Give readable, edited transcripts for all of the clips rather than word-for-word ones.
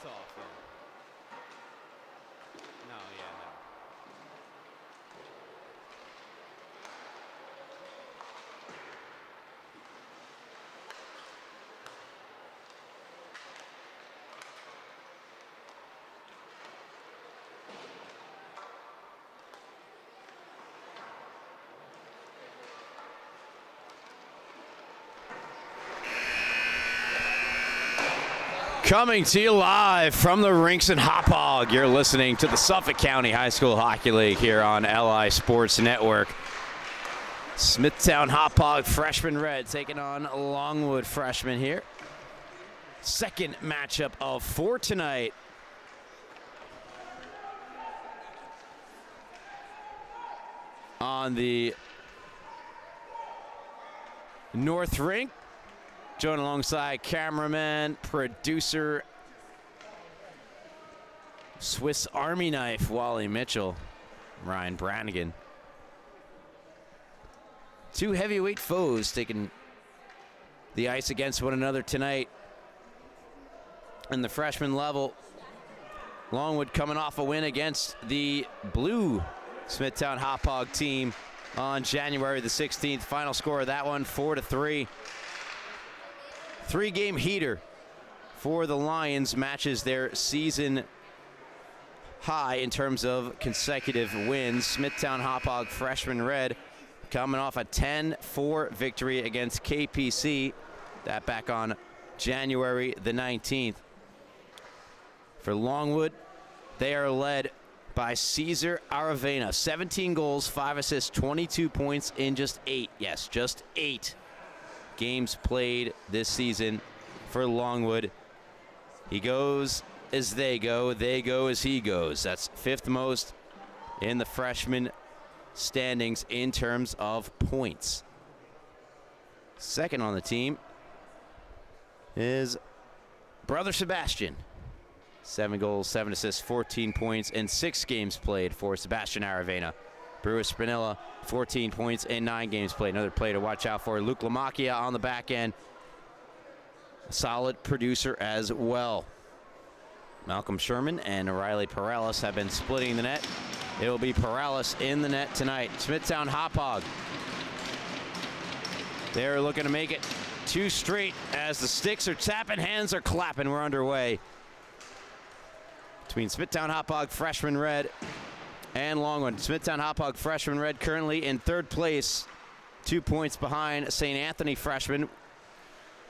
That's off, yeah. No, yeah, no. Coming to you live from the rinks in Hauppauge, you're listening to the Suffolk County High School Hockey League here on LI Sports Network. Smithtown Hauppauge freshman red taking on Longwood freshman here. Second matchup of 4 tonight. On the north rink. Joined alongside cameraman, producer, Swiss Army knife, Wally Mitchell, Ryan Brannigan. Two heavyweight foes taking the ice against one another tonight. In the freshman level, Longwood coming off a win against the blue Smithtown Hauppauge team on January the 16th. Final score of that one, 4-3. 3-game heater for the Lions, matches their season high in terms of consecutive wins. Smithtown Hauppauge freshman red coming off a 10-4 victory against KPC. That back on January the 19th. For Longwood, they are led by Cesar Aravena. 17 goals, 5 assists, 22 points in just 8. Yes, just 8 games played this season for Longwood. He goes as they go as he goes. That's 5th most in the freshman standings in terms of points. Second on the team is brother Sebastian. 7 goals, 7 assists, 14 points in 6 games played for Sebastian Aravena. Brewer Spinella, 14 points in 9 games played. Another player to watch out for. Luke Lamacchia on the back end. A solid producer as well. Malcolm Sherman and Riley Perales have been splitting the net. It will be Perales in the net tonight. Smithtown Hauppauge. They're looking to make it 2 straight as the sticks are tapping, hands are clapping. We're underway between Smithtown Hauppauge freshman red and Longwood. Smithtown Hauppauge freshman red currently in 3rd place, 2 points behind St. Anthony freshman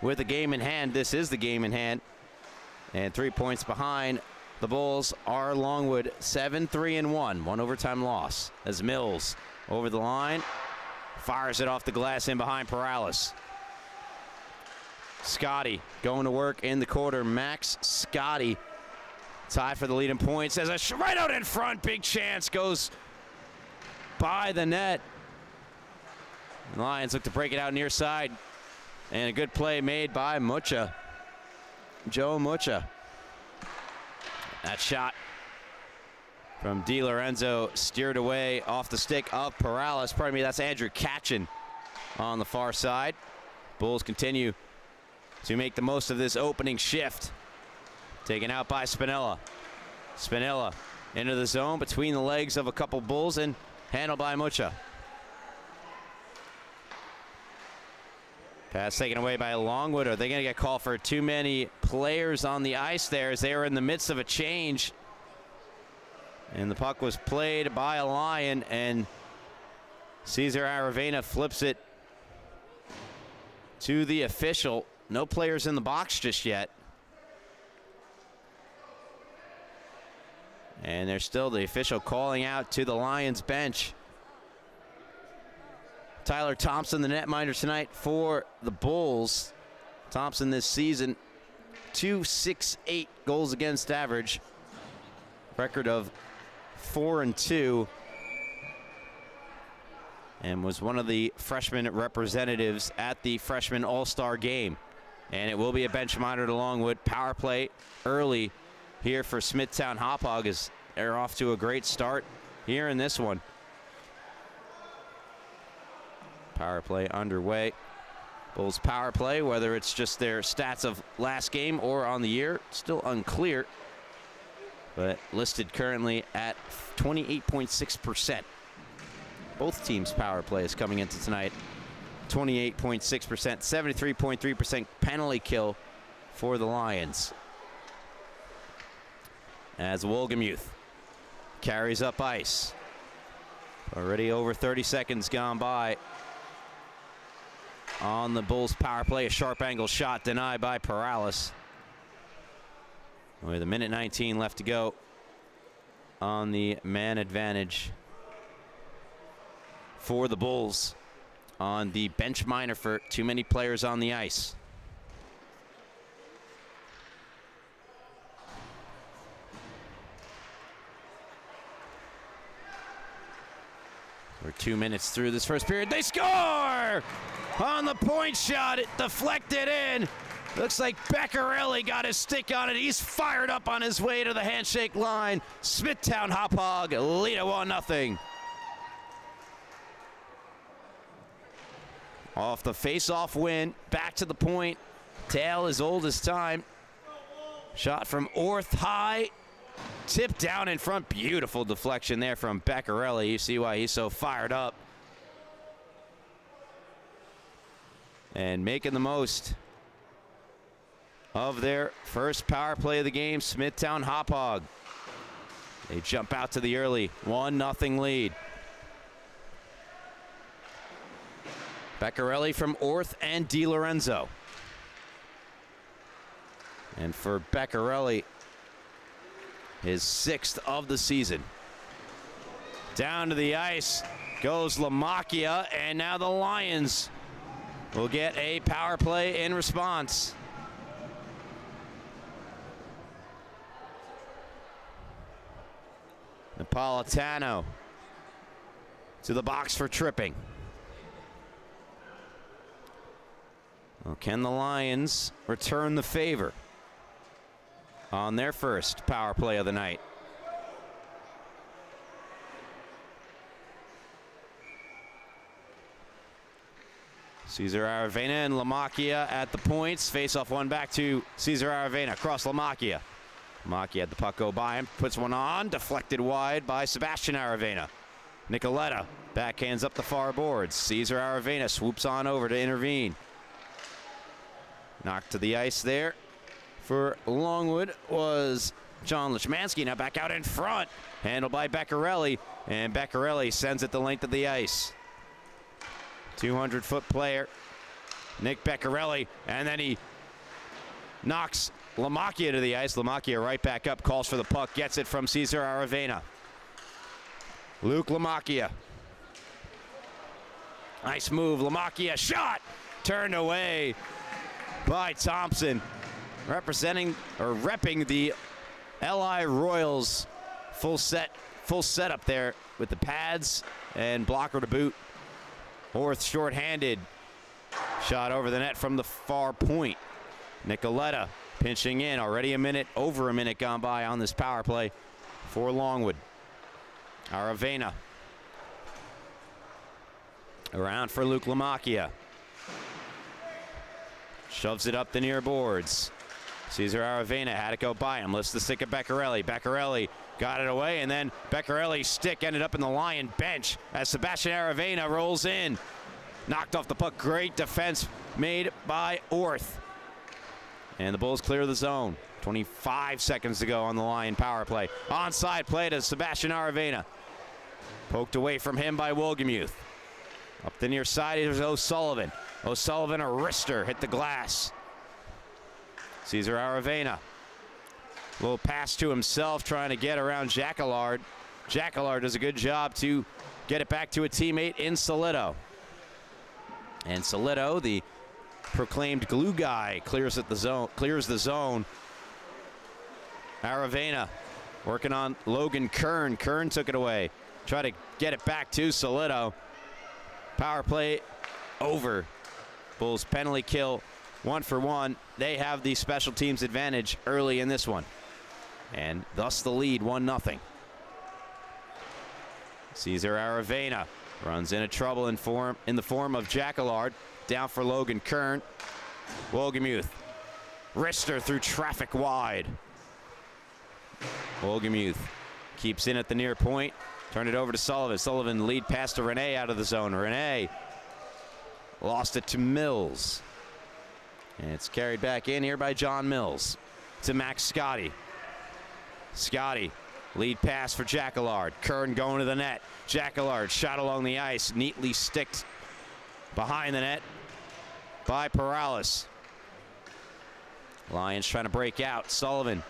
with a game in hand. This is the game in hand. And 3 points behind the Bulls are Longwood, 7-3-1, 1 overtime loss as Mills over the line, fires it off the glass in behind Perales. Scotty going to work in the quarter. Max Scotty tie for the lead in points as a right out in front, big chance goes by the net. The Lions look to break it out near side, and a good play made by Mucha, Joe Mucha. That shot from Di Lorenzo steered away off the stick of Perales. Pardon me, that's Andrew Katchen on the far side. Bulls continue to make the most of this opening shift. Taken out by Spinella. Spinella into the zone between the legs of a couple Bulls and handled by Mucha. Pass taken away by Longwood. Are they going to get called for too many players on the ice there as they were in the midst of a change? And the puck was played by a Lion, and Cesar Aravena flips it to the official. No players in the box just yet. And there's still the official calling out to the Lions bench. Tyler Thompson, the netminder tonight for the Bulls. Thompson this season, .268 goals against average. Record of 4-2. And was one of the freshman representatives at the freshman All-Star game. And it will be a bench monitor to Longwood. Power play early here for Smithtown Hauppauge as they're off to a great start here in this one. Power play underway. Bulls power play, whether it's just their stats of last game or on the year, still unclear. but listed currently at 28.6%. Both teams' power play is coming into tonight. 28.6%, 73.3% penalty kill for the Lions. As Wohlgemuth carries up ice. Already over 30 seconds gone by on the Bulls power play. A sharp angle shot denied by Paralis. With a minute 19 left to go on the man advantage for the Bulls on the bench minor for too many players on the ice. We're 2 minutes through this first period. They score! On the point shot, it deflected in. Looks like Beccarelli got his stick on it. He's fired up on his way to the handshake line. Smithtown Hauppauge lead at 1-0. Off the face-off win, back to the point. Tale as old as time. Shot from Orth high. Tipped down in front. Beautiful deflection there from Beccarelli. You see why he's so fired up. And making the most of their first power play of the game, Smithtown Hauppauge. They jump out to the early 1-0 lead. Beccarelli from Orth and DiLorenzo. And for Beccarelli, his 6th of the season. Down to the ice goes Lamacchia, and now the Lions will get a power play in response. Napolitano to the box for tripping. Well, can the Lions return the favor on their first power play of the night? Cesar Aravena and Lamacchia at the points. Face off one back to Cesar Aravena. Across Lamacchia. Lamacchia had the puck go by him. Puts one on. Deflected wide by Sebastian Aravena. Nicoletta backhands up the far boards. Cesar Aravena swoops on over to intervene. Knocked to the ice there for Longwood was John Lechmansky. Now back out in front. Handled by Beccarelli. And Beccarelli sends it the length of the ice. 200-foot player, Nick Beccarelli. And then he knocks Lamacchia to the ice. Lamacchia right back up. Calls for the puck. Gets it from Cesar Aravena. Luke Lamacchia. Nice move. Lamacchia shot. Turned away by Thompson, representing or repping the LI Royals. Full setup there with the pads and blocker to boot. Orth short-handed. Shot over the net from the far point. Nicoletta pinching in. Already over a minute gone by on this power play for Longwood. Aravena. Around for Luke Lamacchia. Shoves it up the near boards. Cesar Aravena had it go by him. Lifts the stick of Beccarelli. Beccarelli got it away, and then Beccarelli's stick ended up in the Lion bench as Sebastian Aravena rolls in. Knocked off the puck. Great defense made by Orth. And the Bulls clear the zone. 25 seconds to go on the Lion power play. Onside play to Sebastian Aravena. Poked away from him by Wohlgemuth. Up the near side is O'Sullivan. O'Sullivan, a wrister, hit the glass. Cesar Aravena. A little pass to himself, trying to get around Jacquelard. Jacquelard does a good job to get it back to a teammate in Solito. And Solito, the proclaimed glue guy, clears the zone. Aravena working on Logan Kern. Kern took it away. Try to get it back to Solito. Power play over. Bulls penalty kill 1-for-1. They have the special teams advantage early in this one. And thus the lead 1-0. Cesar Aravena runs into trouble in the form of Jacquelard. Down for Logan Kern. Wohlgemuth. Wrister through traffic wide. Wolgemuth keeps in at the near point. Turn it over to Sullivan. Sullivan lead pass to Rene out of the zone. Rene lost it to Mills. And it's carried back in here by John Mills to Max Scotty. Scotty, lead pass for Jacquillard. Kern going to the net. Jacquillard shot along the ice, neatly sticked behind the net by Perales. Lions trying to break out. Sullivan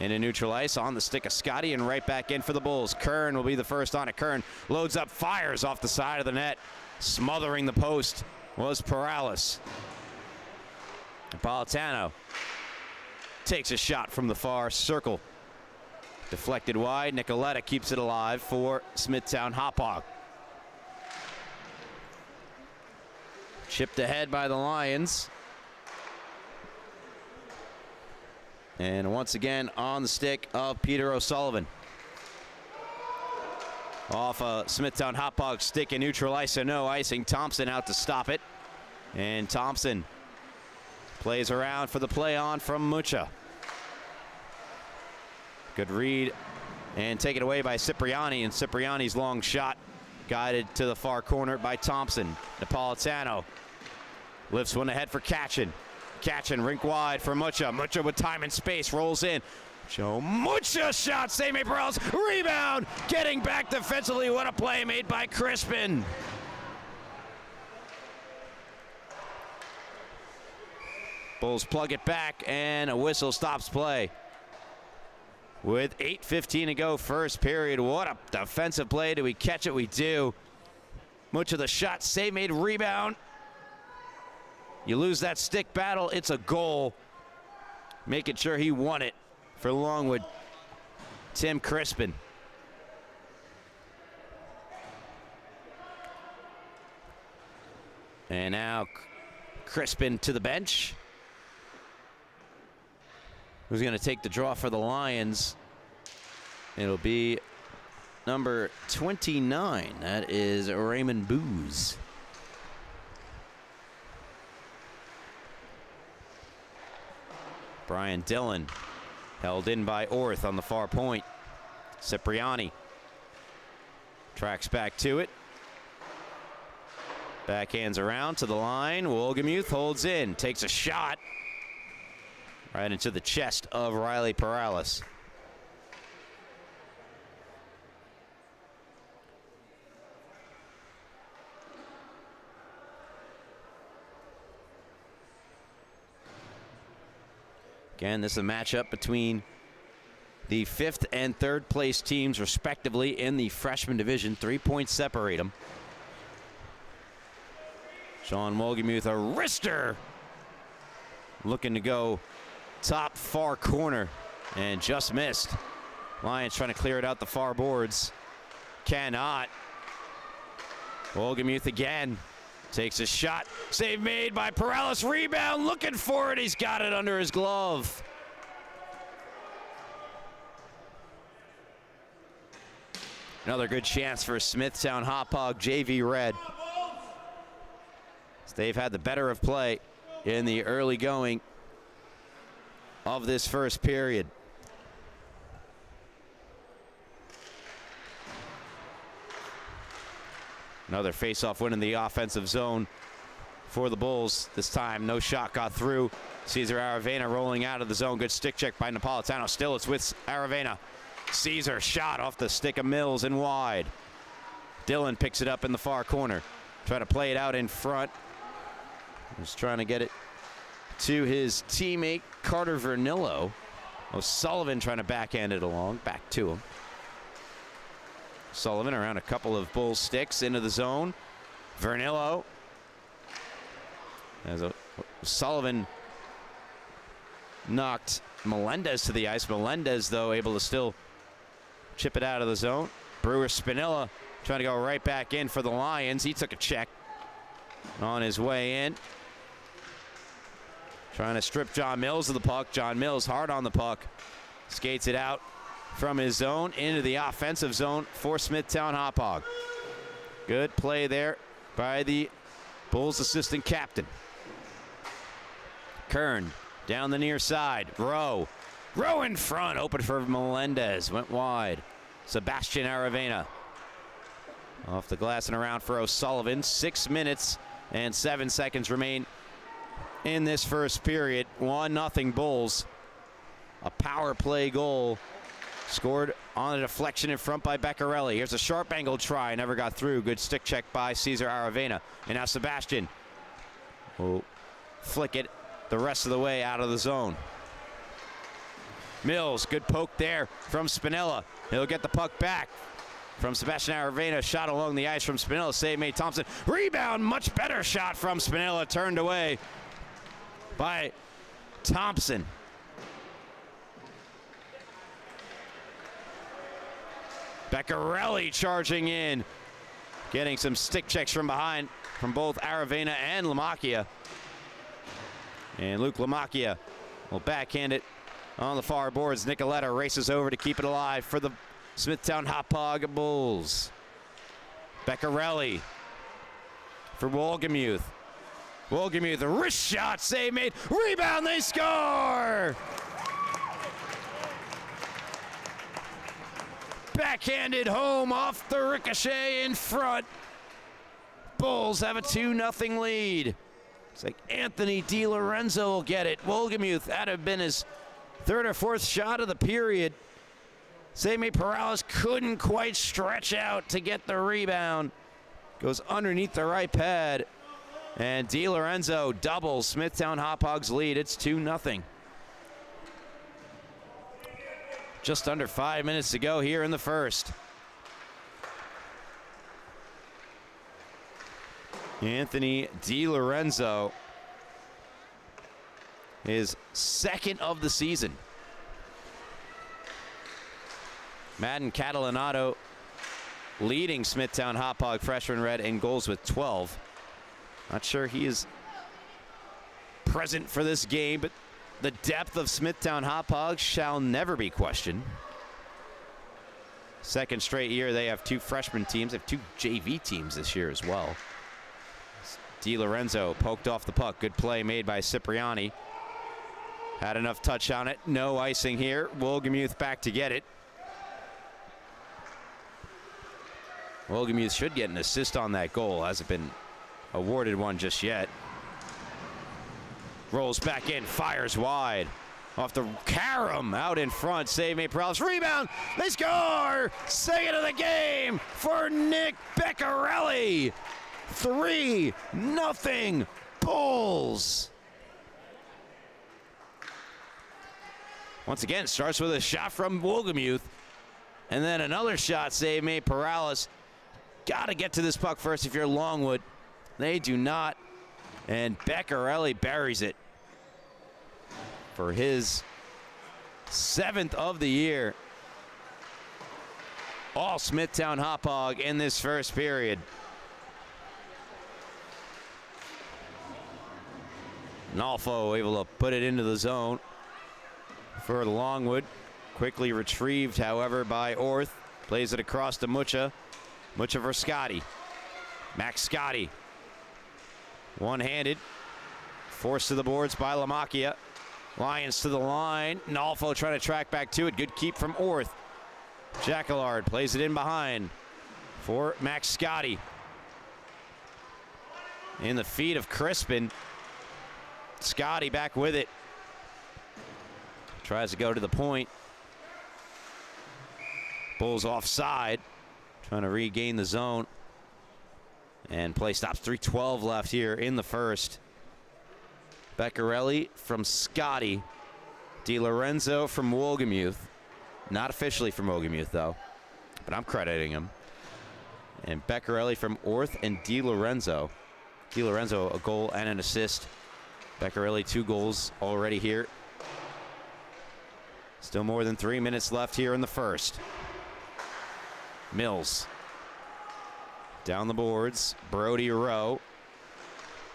into neutral ice on the stick of Scotty and right back in for the Bulls. Kern will be the first on it. Kern loads up, fires off the side of the net. Smothering the post was Perales. Napolitano takes a shot from the far circle. Deflected wide. Nicoletta keeps it alive for Smithtown Hauppauge. Chipped ahead by the Lions. And once again on the stick of Peter O'Sullivan. Off a Smithtown Hauppauge stick in neutral ice, so no icing. Thompson out to stop it. And Thompson plays around for the play on from Mucha. Good read and taken away by Cipriani, and Cipriani's long shot guided to the far corner by Thompson. Napolitano lifts one ahead for Katchen. Katchen rink wide for Mucha. Mucha with time and space rolls in. Joe Mucha shot, save made Perales. Rebound, getting back defensively. What a play made by Crispin. Bulls plug it back and a whistle stops play. With 8:15 to go first period. What a defensive play. Do we catch it? We do. Mucha the shot, save made, rebound. You lose that stick battle, it's a goal. Making sure he won it for Longwood. Tim Crispin. And now Crispin to the bench. Who's going to take the draw for the Lions? It'll be number 29. That is Raymond Booz. Brian Dillon held in by Orth on the far point. Cipriani tracks back to it. Backhands around to the line. Wolgemuth holds in, takes a shot right into the chest of Riley Perales. Again, this is a matchup between the 5th and 3rd place teams, respectively, in the freshman division. 3 points separate them. Sean Wolgemuth, a wrister, looking to go top far corner and just missed. Lions trying to clear it out the far boards. Cannot. Wolgemuth again. Takes a shot. Save made by Perales. Rebound. Looking for it. He's got it under his glove. Another good chance for Smithtown Hauppauge JV Red. They've had the better of play in the early going of this first period. Another face-off win in the offensive zone for the Bulls. This time, no shot got through. Cesar Aravena rolling out of the zone. Good stick check by Napolitano. Still, it's with Aravena. Cesar shot off the stick of Mills and wide. Dillon picks it up in the far corner. Trying to play it out in front. Just trying to get it to his teammate, Carter Vernillo. O'Sullivan trying to backhand it along. Back to him. Sullivan around a couple of Bulls sticks into the zone. Vernillo. As Sullivan knocked Melendez to the ice. Melendez, though, able to still chip it out of the zone. Brewer Spinella trying to go right back in for the Lions. He took a check on his way in. Trying to strip John Mills of the puck. John Mills hard on the puck. Skates it out from his zone into the offensive zone for Smithtown Hauppauge. Good play there by the Bulls assistant captain. Kern down the near side. Rowe Rowe in front, open for Melendez, went wide. Sebastian Aravena off the glass and around for O'Sullivan. 6 minutes and 7 seconds remain in this first period. 1-0 Bulls. A power play goal scored on a deflection in front by Beccarelli. Here's a sharp angle try, never got through. Good stick check by Cesar Aravena. And now Sebastian will flick it the rest of the way out of the zone. Mills, good poke there from Spinella. He'll get the puck back from Sebastian Aravena. Shot along the ice from Spinella. Save made Thompson. Rebound, much better shot from Spinella. Turned away by Thompson. Beccarelli charging in. Getting some stick checks from behind from both Aravena and Lamacchia. And Luke Lamacchia will backhand it on the far boards. Nicoletta races over to keep it alive for the Smithtown Hauppauge Bulls. Beccarelli for Wolgemuth. Wolgemuth, a wrist shot, save made, rebound, they score! Backhanded home off the ricochet in front. Bulls have a 2-0 lead. It's like Anthony DiLorenzo will get it. Wolgemuth, that had been his third or fourth shot of the period. Semi Perales couldn't quite stretch out to get the rebound. Goes underneath the right pad. And DiLorenzo doubles Smithtown Haupauge's lead. It's 2-0. Just under 5 minutes to go here in the first. Anthony DiLorenzo, his second of the season. Madden Catalanato leading Smithtown Hauppauge freshman red in goals with 12. Not sure he is present for this game, but the depth of Smithtown Hauppauge shall never be questioned. Second straight year they have two freshman teams. They have two JV teams this year as well. DiLorenzo poked off the puck. Good play made by Cipriani. Had enough touch on it. No icing here. Wolgemuth back to get it. Wolgemuth should get an assist on that goal. Hasn't been awarded one just yet. Rolls back in, fires wide. Off the Karam, out in front. Save made Perales. Rebound. They score! Second of the game for Nick Beccarelli. 3-0 Bulls. Once again, starts with a shot from Wolgemuth. And then another shot save made Perales. Got to get to this puck first if you're Longwood. They do not. And Beccarelli buries it for his 7th of the year. All Smithtown Hauppauge in this first period. Nolfo able to put it into the zone for Longwood. Quickly retrieved, however, by Orth. Plays it across to Mucha. Mucha for Scotty. Max Scotty. One-handed. Forced to the boards by Lamacchia. Lions to the line. Nolfo trying to track back to it. Good keep from Orth. Jacquillard plays it in behind for Max Scotty. In the feet of Crispin. Scotty back with it. Tries to go to the point. Bulls offside. Trying to regain the zone. And play stops. 3:12 left here in the first. Beccarelli from Scotty. DiLorenzo from Wolgemuth. Not officially from Wolgemuth, though. But I'm crediting him. And Beccarelli from Orth and DiLorenzo. DiLorenzo a goal and an assist. Beccarelli 2 goals already here. Still more than 3 minutes left here in the first. Mills. Down the boards. Brody Rowe.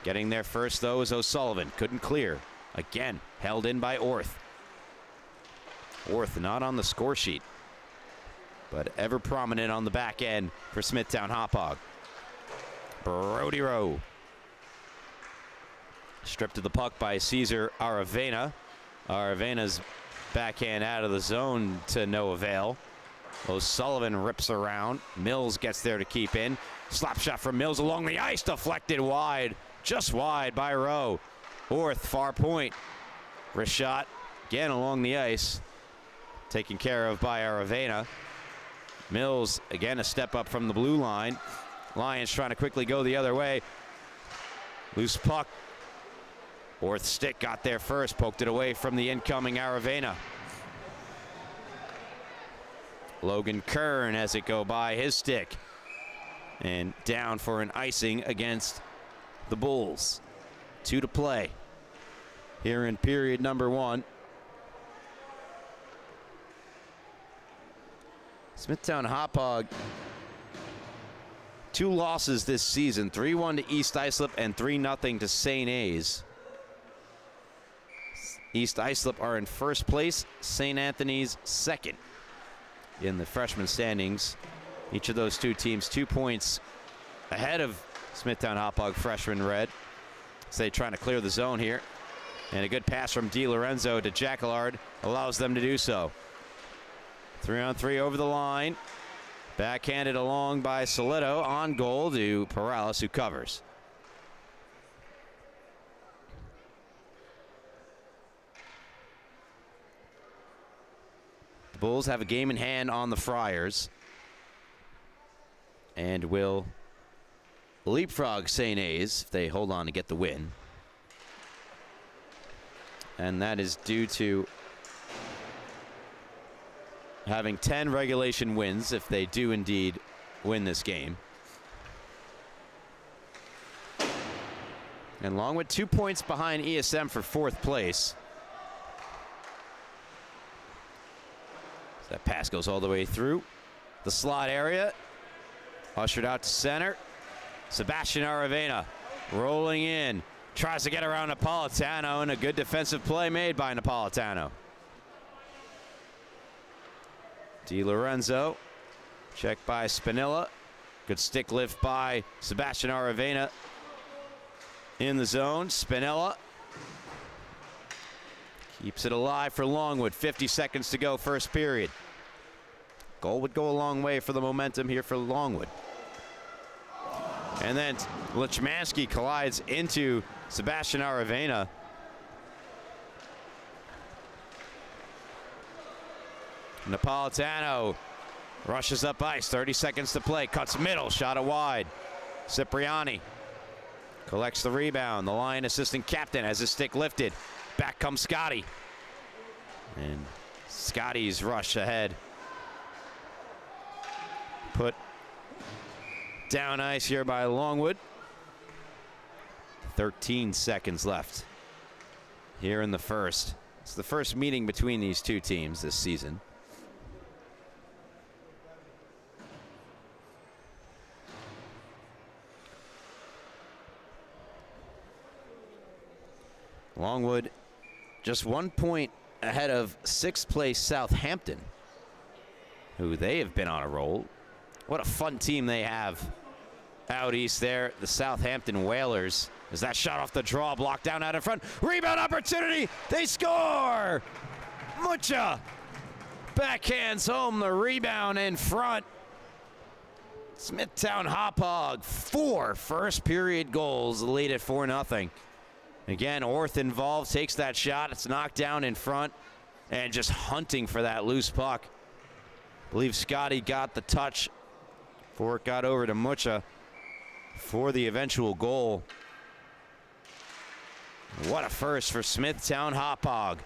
Getting there first, though, is O'Sullivan. Couldn't clear. Again, held in by Orth. Orth not on the score sheet, but ever prominent on the back end for Smithtown Hauppauge. Brody Rowe. Stripped to the puck by Cesar Aravena. Aravena's Backhand out of the zone to no avail. O'Sullivan rips around. Mills gets there to keep in. Slap shot from Mills along the ice, deflected wide, just wide by Rowe. Orth, far point. Wrist shot again along the ice, taken care of by Aravena. Mills again a step up from the blue line. Lions trying to quickly go the other way. Loose puck. Orth's stick got there first, poked it away from the incoming Aravena. Logan Kern has it go by his stick. And down for an icing against the Bulls. 2 to play here in period number 1. Smithtown Hauppauge, 2 losses this season, 3-1 to East Islip and 3-0 to St. A's. East Islip are in first place, St. Anthony's second in the freshman standings. Each of those 2 teams 2 points ahead of Smithtown Hauppauge freshman Red. So they're trying to clear the zone here. And a good pass from DiLorenzo to Jacquelard allows them to do so. 3-on-3 over the line. Backhanded along by Solito, on goal to Perales, who covers. The Bulls have a game in hand on the Friars and will leapfrog St. A's if they hold on to get the win. And that is due to having 10 regulation wins if they do indeed win this game. And Longwood 2 points behind ESM for 4th place. So that pass goes all the way through the slot area. Ushered out to center. Sebastian Aravena rolling in. Tries to get around Napolitano, and a good defensive play made by Napolitano. DiLorenzo, checked by Spinella. Good stick lift by Sebastian Aravena in the zone. Spinella keeps it alive for Longwood. 50 seconds to go, first period. Goal would go a long way for the momentum here for Longwood. And then Lechmansky collides into Sebastian Aravena. Napolitano rushes up ice, 30 seconds to play, cuts middle, shot it wide. Cipriani collects the rebound. The Lion assistant captain has his stick lifted. Back comes Scotty. And Scotty's rush ahead. Put down ice here by Longwood. 13 seconds left here in the first. It's the first meeting between these 2 teams this season. Longwood just 1 point ahead of 6th place Southampton, who they have been on a roll. What a fun team they have out east there, the Southampton Whalers. As that shot off the draw, blocked down out in front. Rebound opportunity, they score! Mucha backhands home the rebound in front. Smithtown Hauppauge, 4 first period goals, lead at 4-0. Again, Orth involved, takes that shot. It's knocked down in front and just hunting for that loose puck. I believe Scotty got the touch before it got over to Mucha for the eventual goal. What a first for Smithtown Hauppauge.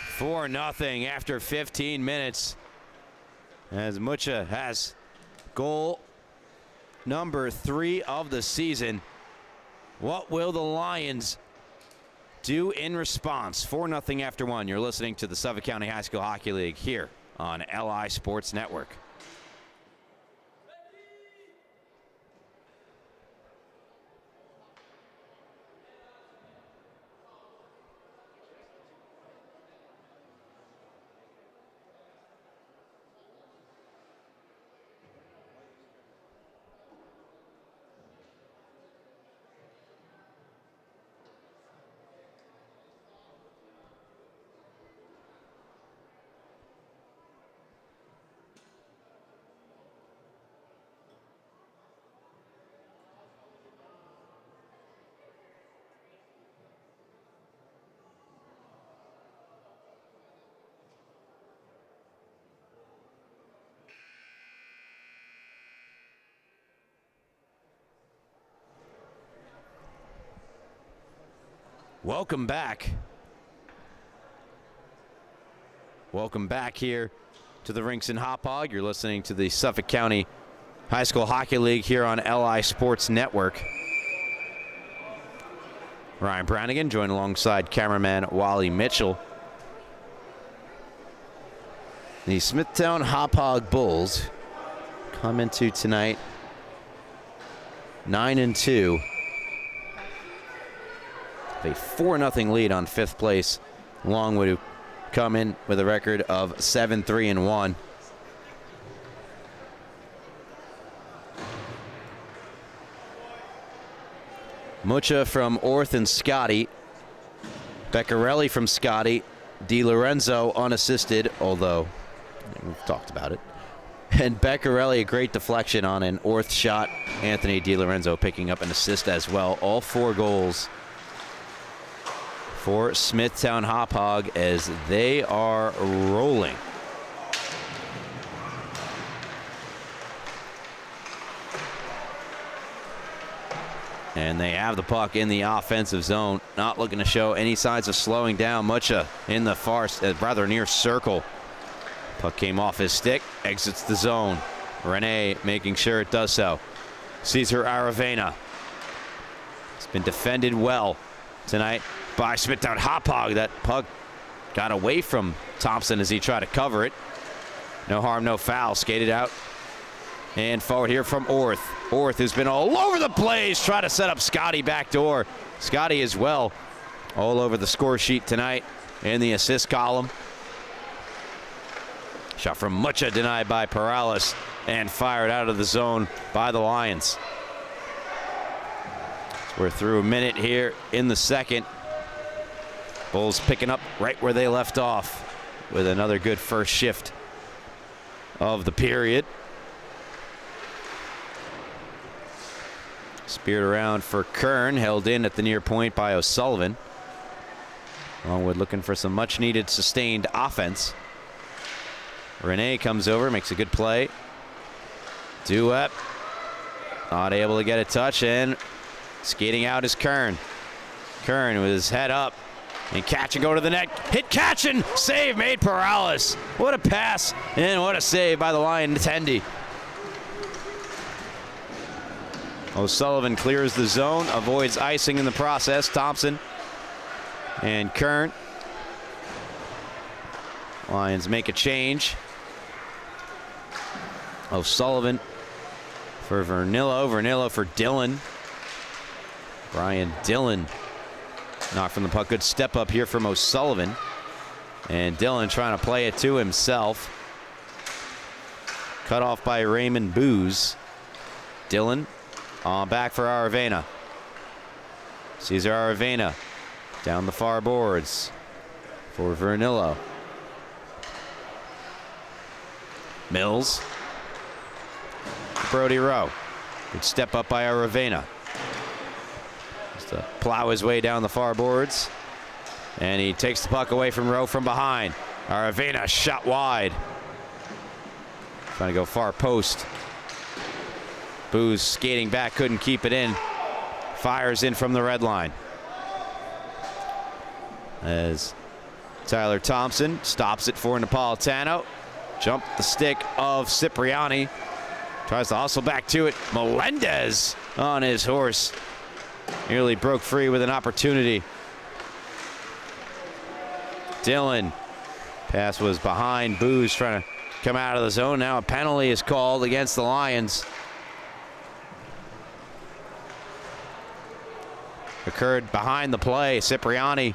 For 4-0 after 15 minutes, as Mucha has goal number 3 of the season. What will the Lions do in response? 4-0 after 1. You're listening to the Suffolk County High School Hockey League here on LI Sports Network. Welcome back. Welcome back here to the rinks in Hauppauge. You're listening to the Suffolk County High School Hockey League here on LI Sports Network. Ryan Brannigan joined alongside cameraman Wally Mitchell. The Smithtown Hauppauge Bulls come into tonight 9-2. A 4-0 lead on 5th place Longwood, who come in with a record of 7-3-1. Mucha from Orth and Scotty. Beccarelli from Scotty. DiLorenzo unassisted, although we've talked about it. And Beccarelli, a great deflection on an Orth shot. Anthony DiLorenzo picking up an assist as well. All 4 goals for Smithtown Hauppauge as they are rolling. And they have the puck in the offensive zone, not looking to show any signs of slowing down. Mucha in the far, rather near circle. Puck came off his stick, exits the zone. Rene making sure it does so. Cesar Aravena. It's been defended well tonight by Smithtown Hauppauge. That puck got away from Thompson as he tried to cover it. No harm, no foul. Skated out and forward here from Orth. Orth, who's been all over the place, try to set up Scotty backdoor. Scotty as well, all over the score sheet tonight in the assist column. Shot from Mucha denied by Perales and fired out of the zone by the Lions. We're through a minute here in the second. Bulls picking up right where they left off with another good first shift of the period. Speared around for Kern, held in at the near point by O'Sullivan. Longwood looking for some much needed sustained offense. Rene comes over, makes a good play. Duep not able to get a touch, and skating out is Kern. Kern with his head up and catch and go to the net. Hit catch and save made Perales. What a pass and what a save by the Lion attendee. O'Sullivan clears the zone, avoids icing in the process. Thompson and Kern. Lions make a change. O'Sullivan for Vernillo. Vernillo for Dillon. Brian Dillon knocked from the puck. Good step up here from O'Sullivan. And Dillon trying to play it to himself. Cut off by Raymond Booz. Dillon on back for Aravena. Cesar Aravena down the far boards for Vernillo. Mills. Brody Rowe. Good step up by Aravena. Just to plow his way down the far boards. And he takes the puck away from Rowe from behind. Aravena shot wide. Trying to go far post. Booz skating back, couldn't keep it in. Fires in from the red line. As Tyler Thompson stops it for Napolitano. Jumped the stick of Cipriani. Tries to hustle back to it. Melendez on his horse. Nearly broke free with an opportunity. Dillon. Pass was behind. Booz trying to come out of the zone. Now a penalty is called against the Lions. Occurred behind the play. Cipriani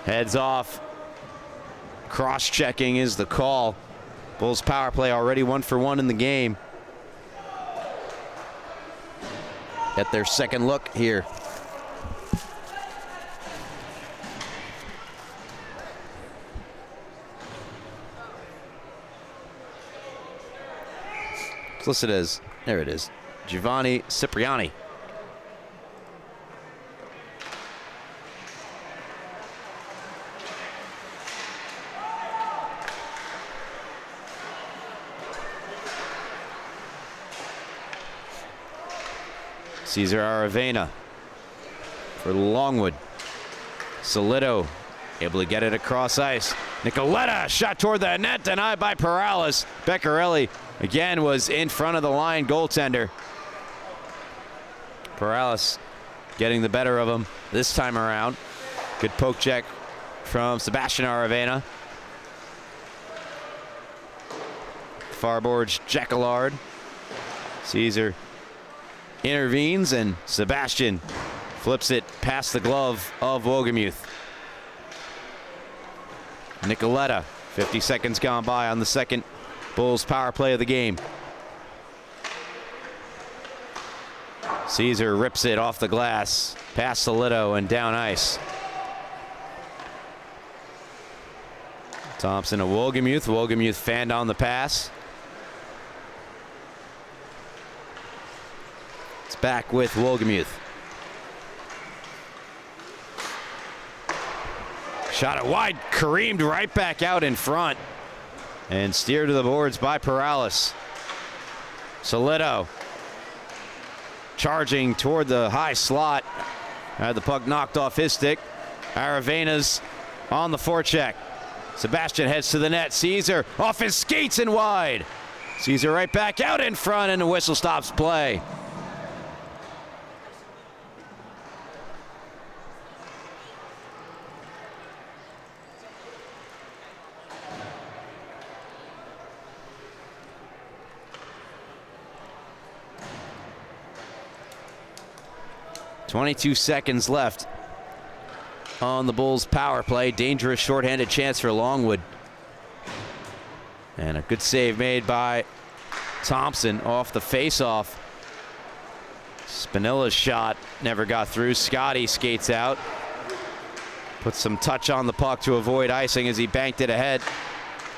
heads off. Cross-checking is the call. Bulls power play already 1-for-1 in the game. At their second look here. It's listed as, there it is, Giovanni Cipriani. Cesar Aravena for Longwood. Solido able to get it across ice. Nicoletta, shot toward the net, denied by Perales. Beccarelli again was in front of the line goaltender. Perales getting the better of him this time around. Good poke check from Sebastian Aravena. Farboard Jacquelard. Caesar intervenes and Sebastian flips it past the glove of Wogemuth. Nicoletta, 50 seconds gone by on the second Bulls power play of the game. Caesar rips it off the glass, past Solido and down ice. Thompson to Wogemuth. Wogemuth fanned on the pass. It's back with Wogemuth. Shot it wide, careened right back out in front and steered to the boards by Perales. Solido charging toward the high slot. Had the puck knocked off his stick. Aravena's on the forecheck. Sebastian heads to the net. Caesar off his skates and wide. Caesar right back out in front and the whistle stops play. .22 seconds left on the Bulls power play. Dangerous shorthanded chance for Longwood. And a good save made by Thompson off the faceoff. Spinilla's shot never got through. Scotty skates out. Puts some touch on the puck to avoid icing as he banked it ahead.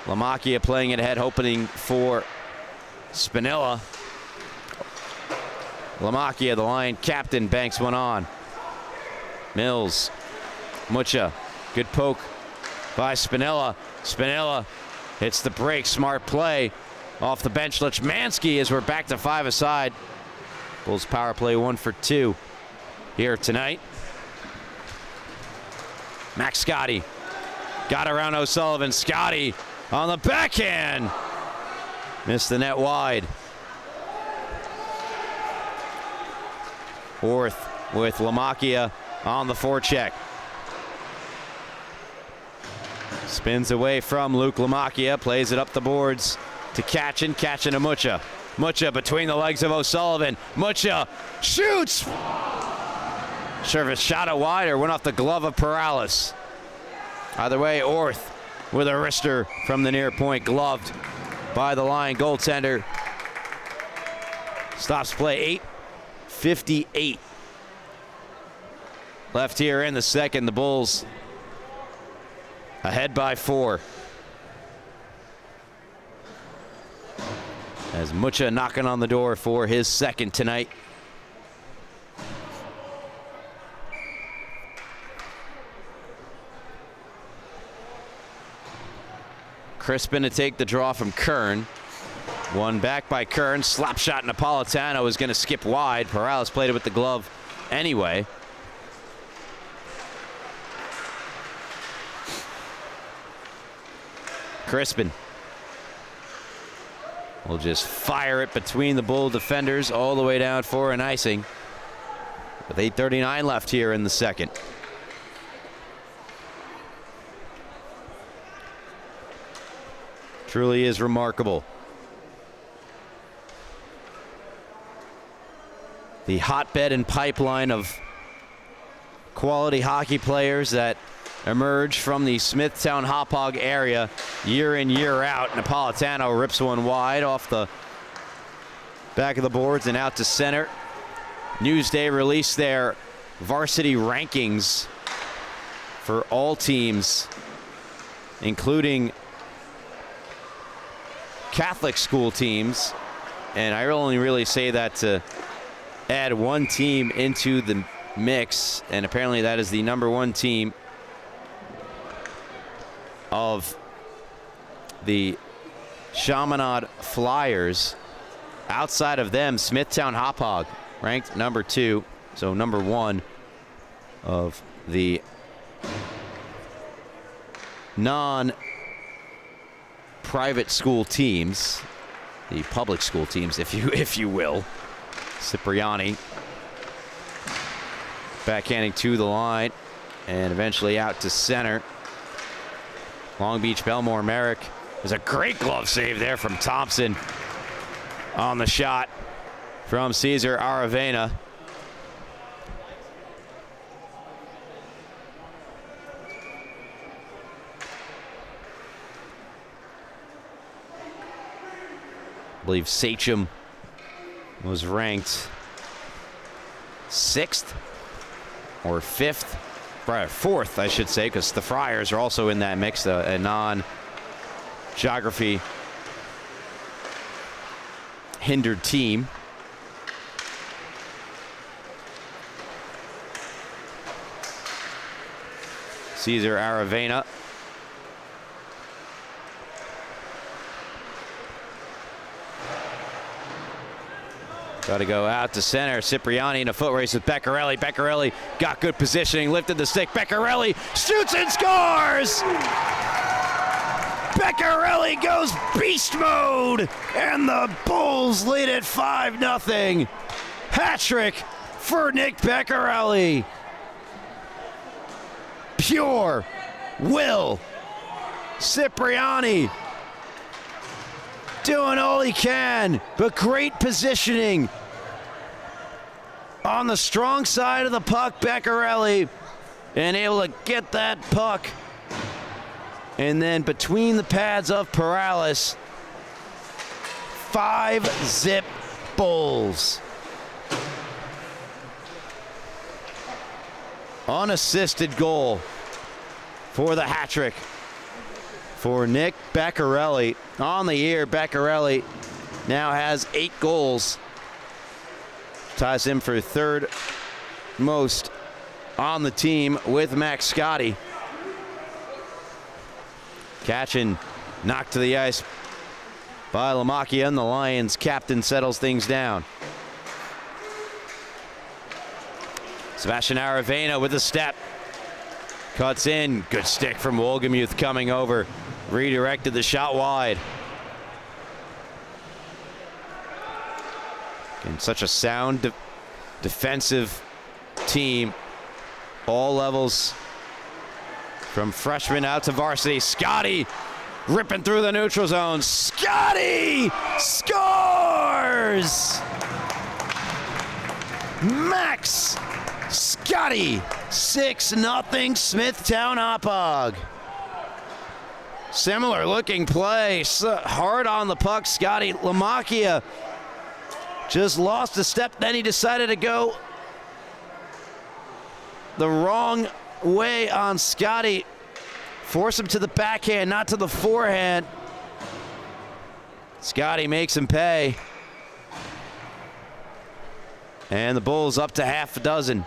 Lamacchia playing it ahead, hoping for Spinilla. Lamacchia, the line captain, banks one on. Mills. Mucha. Good poke by Spinilla. Spinilla hits the break. Smart play off the bench. Lechmansky as we're back to 5 aside. Bulls power play 1 for 2 here tonight. Max Scotty got around O'Sullivan. Scotty on the backhand. Missed the net wide. Orth with Lamacchia on the forecheck. Spins away from Luke Lamacchia, plays it up the boards to Kachin. Kachin to Mucha. Mucha between the legs of O'Sullivan. Mucha shoots! Service shot it wide or went off the glove of Perales. Either way, Orth with a wrister from the near point, gloved by the line goaltender. Stops play. 8:58 left here in the second. The Bulls ahead by 4. As Mucha knocking on the door for his second tonight. Crispin to take the draw from Kern. One back by Kern. Slap shot. Napolitano is going to skip wide. Perales played it with the glove anyway. Crispin will just fire it between the Bull defenders all the way down for an icing. With 8:39 left here in the second. Truly is remarkable. The hotbed and pipeline of quality hockey players that emerge from the Smithtown Hauppauge area year in, year out. Napolitano rips one wide off the back of the boards and out to center. Newsday released their varsity rankings for all teams, including Catholic school teams. And I only really say that to add one team into the mix, and apparently that is the #1 team of the Chaminade Flyers. Outside of them, Smithtown Hauppauge ranked #2, so #1 of the non-private school teams, the public school teams, if you will. Cipriani backhanding to the line and eventually out to center. Long Beach Belmore Merrick. There's a great glove save there from Thompson on the shot from Cesar Aravena. I believe Sachem was ranked 6th or 5th, right, 4th, I should say, because the Friars are also in that mix, a non-geography hindered team. Cesar Aravena. Got to go out to center. Cipriani in a foot race with Beccarelli. Beccarelli got good positioning, lifted the stick. Beccarelli shoots and scores! Beccarelli goes beast mode, and the Bulls lead at 5-0. Hat-trick for Nick Beccarelli. Pure will. Cipriani doing all he can, but great positioning on the strong side of the puck. Beccarelli and able to get that puck, and then between the pads of Perales, 5-zip Bulls. Unassisted goal for the hat trick for Nick Beccarelli. On the year, Beccarelli now has 8 goals. Ties him for 3rd most on the team with Max Scotty. Catch and knocked to the ice by Lamacchia, and the Lions captain settles things down. Sebastian Aravena with a step. Cuts in. Good stick from Wolgemuth coming over. Redirected the shot wide. And such a sound defensive team. All levels. From freshman out to varsity. Scotty ripping through the neutral zone. Scotty scores! Max Scotty, 6-0 Smithtown Hauppauge. Similar looking play, hard on the puck. Scotty Lamacchia just lost a step, then he decided to go the wrong way on Scotty. Force him to the backhand, not to the forehand. Scotty makes him pay. And the Bulls up to half a dozen.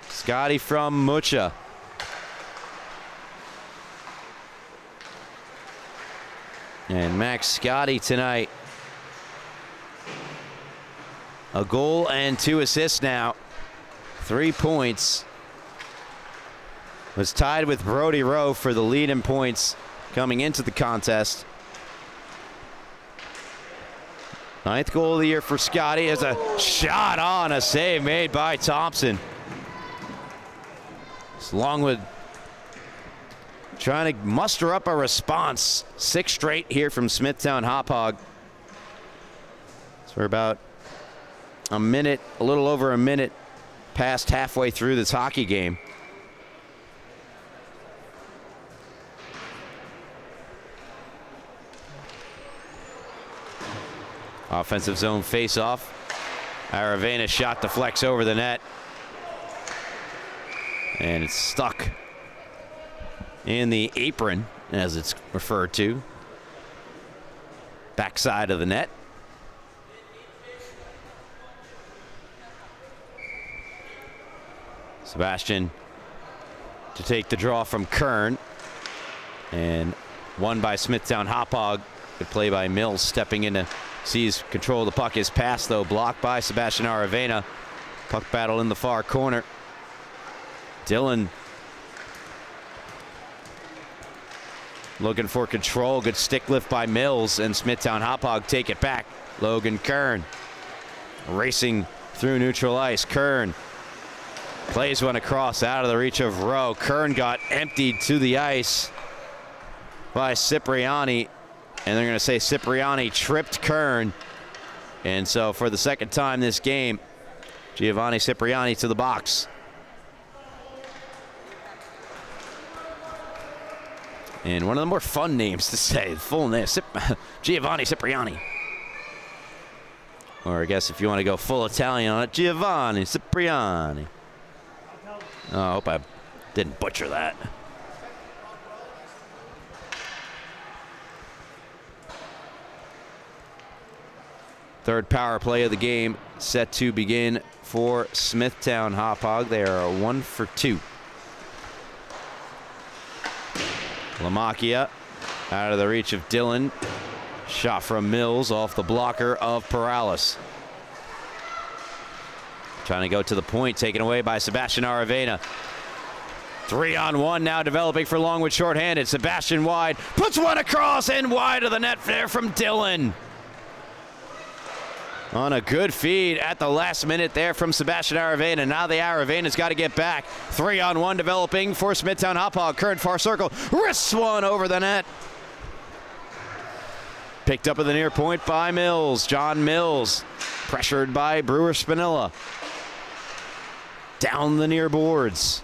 Scotty from Mucha. And Max Scotty tonight. A goal and 2 assists now. 3 points. Was tied with Brody Rowe for the lead in points coming into the contest. 9th goal of the year for Scotty as a shot on, a save made by Thompson. It's Longwood trying to muster up a response. 6 straight here from Smithtown Hauppauge. So we're about a minute, a little over a minute past halfway through this hockey game. Offensive zone face-off. Aravena shot deflects over the net. And it's stuck in the apron, as it's referred to. Backside of the net. Sebastian to take the draw from Kern. And won by Smithtown Hauppauge. Good play by Mills, stepping in to seize control of the puck. His pass, though, blocked by Sebastian Aravena. Puck battle in the far corner. Dillon Looking for control. Good stick lift by Mills, and Smithtown Hauppauge take it back. Logan Kern racing through neutral ice. Kern plays one across out of the reach of Rowe. Kern got emptied to the ice by Cipriani, and they're going to say Cipriani tripped Kern. And so for the second time this game, Giovanni Cipriani to the box. And one of the more fun names to say, full name, Giovanni Cipriani. Or I guess if you want to go full Italian on it, Giovanni Cipriani. Oh, I hope I didn't butcher that. Third power play of the game set to begin for Smithtown Hauppauge. They are 1 for 2. Lamacchia out of the reach of Dillon. Shot from Mills off the blocker of Perales. Trying to go to the point, taken away by Sebastian Aravena. 3-on-1 now developing for Longwood shorthanded. Sebastian wide, puts one across and wide of the net there from Dillon. On a good feed at the last minute there from Sebastian Aravena. Now the Aravena's got to get back. 3-on-1 developing for Smithtown Hauppauge. Current far circle, wrists one over the net. Picked up at the near point by Mills. John Mills pressured by Brewer Spinella. Down the near boards.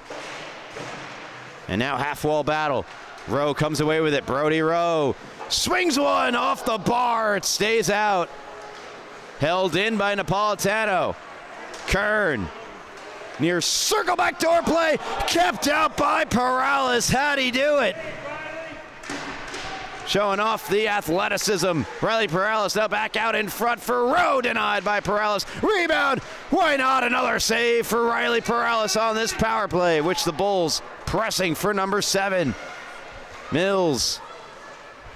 And now half wall battle. Rowe comes away with it. Brody Rowe swings one off the bar. It stays out. Held in by Napolitano. Kern near circle backdoor play. Kept out by Perales. How'd he do it? Showing off the athleticism. Riley Perales now back out in front for Rowe. Denied by Perales. Rebound. Why not another save for Riley Perales on this power play, which the Bulls pressing for number 7. Mills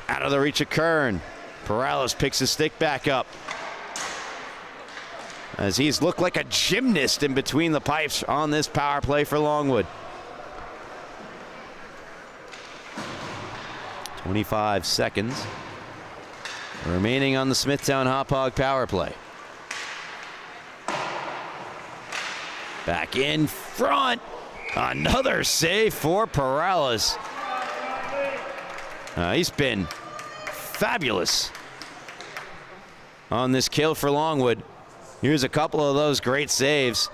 out of the reach of Kern. Perales picks his stick back up, as he's looked like a gymnast in between the pipes on this power play for Longwood. 25 seconds remaining on the Smithtown Hauppauge power play. Back in front. Another save for Perales. He's been fabulous on this kill for Longwood. Here's a couple of those great saves.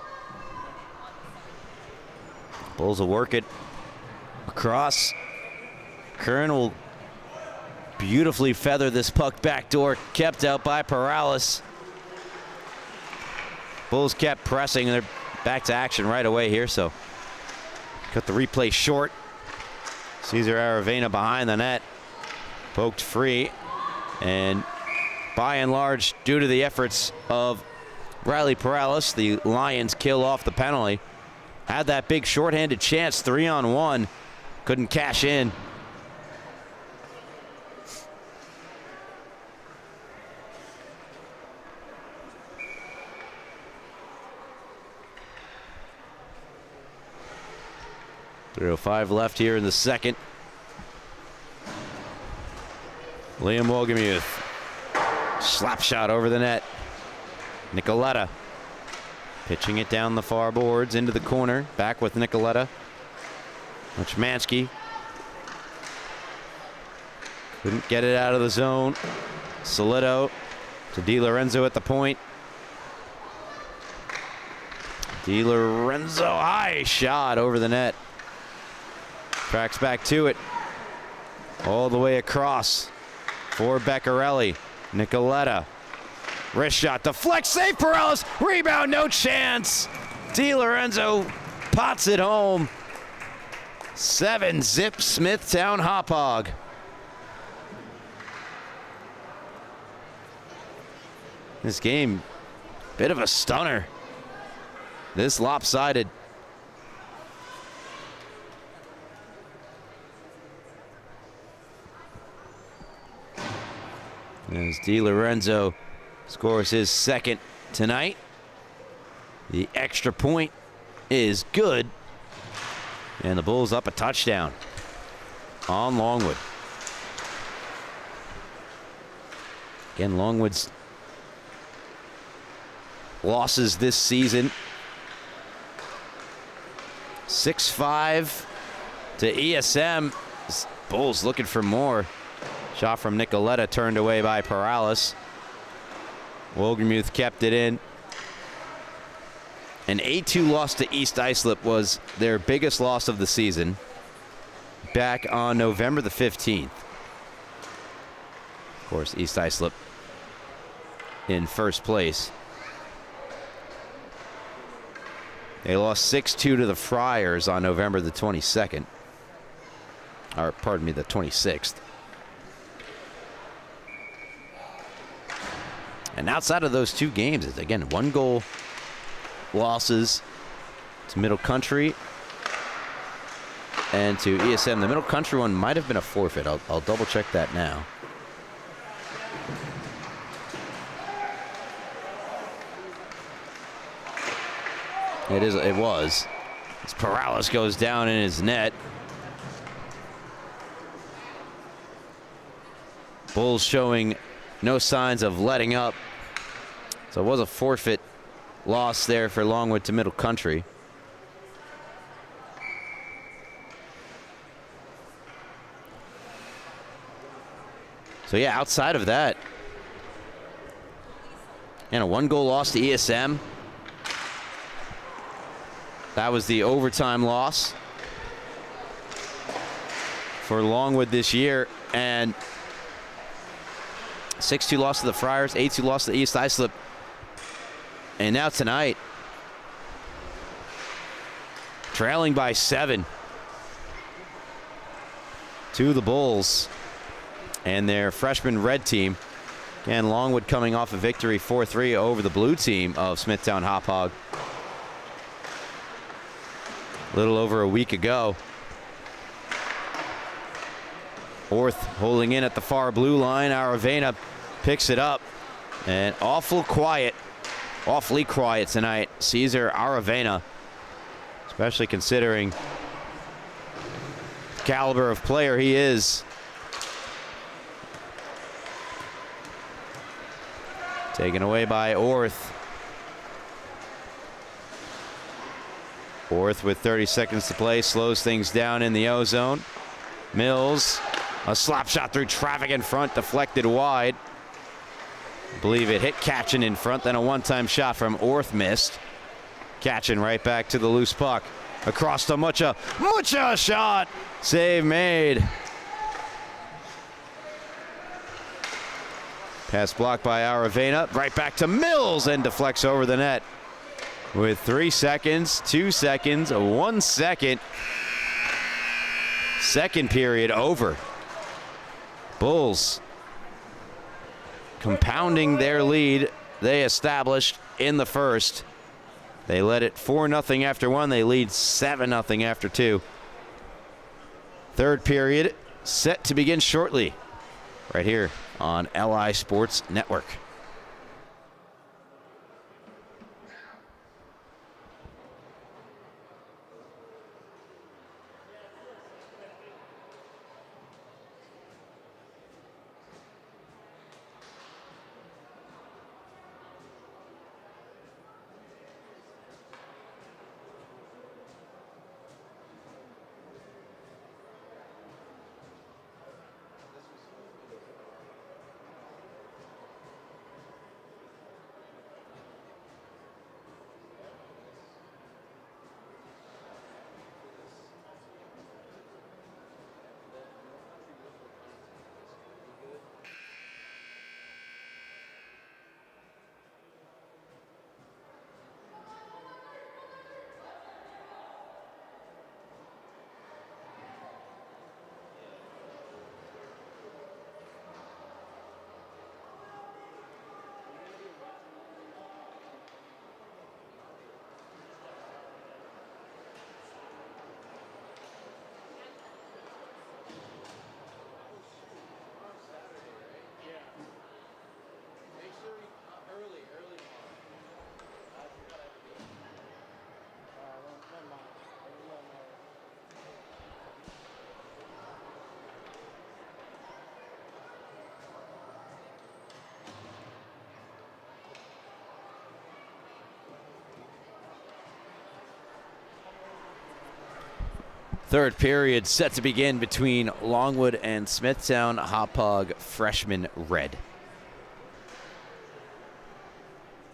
Bulls will work it across. Kern will beautifully feather this puck backdoor, kept out by Perales. Bulls kept pressing, and they're back to action right away here, so cut the replay short. Cesar Aravena behind the net, poked free, and by and large, due to the efforts of Riley Perales, the Lions kill off the penalty. Had that big shorthanded chance, 3-on-1, couldn't cash in. .05 left here in the second. Liam Wogemuth, slap shot over the net. Nicoletta pitching it down the far boards into the corner. Back with Nicoletta. Wachmansky couldn't get it out of the zone. Solito to DiLorenzo at the point. DiLorenzo, high shot over the net. Tracks back to it. All the way across for Beccarelli. Nicoletta. Wrist shot, deflect, save Perales, rebound, no chance. DiLorenzo pots it home. 7-zip Smithtown Hauppauge. This game, bit of a stunner. This lopsided. As DiLorenzo scores his second tonight. The extra point is good. And the Bulls up a touchdown on Longwood. Again, Longwood's losses this season. 6-5 to ESM. Bulls looking for more. Shot from Nicoletta turned away by Perales. Wolgemuth kept it in. An 8-2 loss to East Islip was their biggest loss of the season back on November the 15th. Of course, East Islip in first place. They lost 6-2 to the Friars on November the 22nd. Or, pardon me, the 26th. And outside of those two games, it's again 1-goal losses to Middle Country and to ESM. The Middle Country one might have been a forfeit. I'll double check that now. It was. As Perales goes down in his net. Bulls showing no signs of letting up. So it was a forfeit loss there for Longwood to Middle Country. So yeah, outside of that, and a 1-goal loss to ESM. That was the overtime loss for Longwood this year. And 6-2 loss to the Friars, 8-2 loss to East Islip. And now tonight, trailing by 7 to the Bulls and their freshman red team. And Longwood coming off a victory 4-3 over the blue team of Smithtown Hauppauge a little over a week ago. Orth holding in at the far blue line. Aravena picks it up. And awfully quiet tonight. Cesar Aravena, especially considering the caliber of player he is. Taken away by Orth. Orth with 30 seconds to play slows things down in the O-zone. Mills, a slap shot through traffic in front, deflected wide. I believe it hit Katchen in front, then a one-time shot from Orth missed. Katchen right back to the loose puck. Across to Mucha shot! Save made. Pass blocked by Aravena, right back to Mills and deflects over the net. With 3 seconds, 2 seconds, 1 second. Second period over. Bulls compounding their lead they established in the first. They led it 4-0 after 1. They lead 7-0 after 2. Third period set to begin shortly right here on LI Sports Network. Third period set to begin between Longwood and Smithtown. Hauppauge freshman red.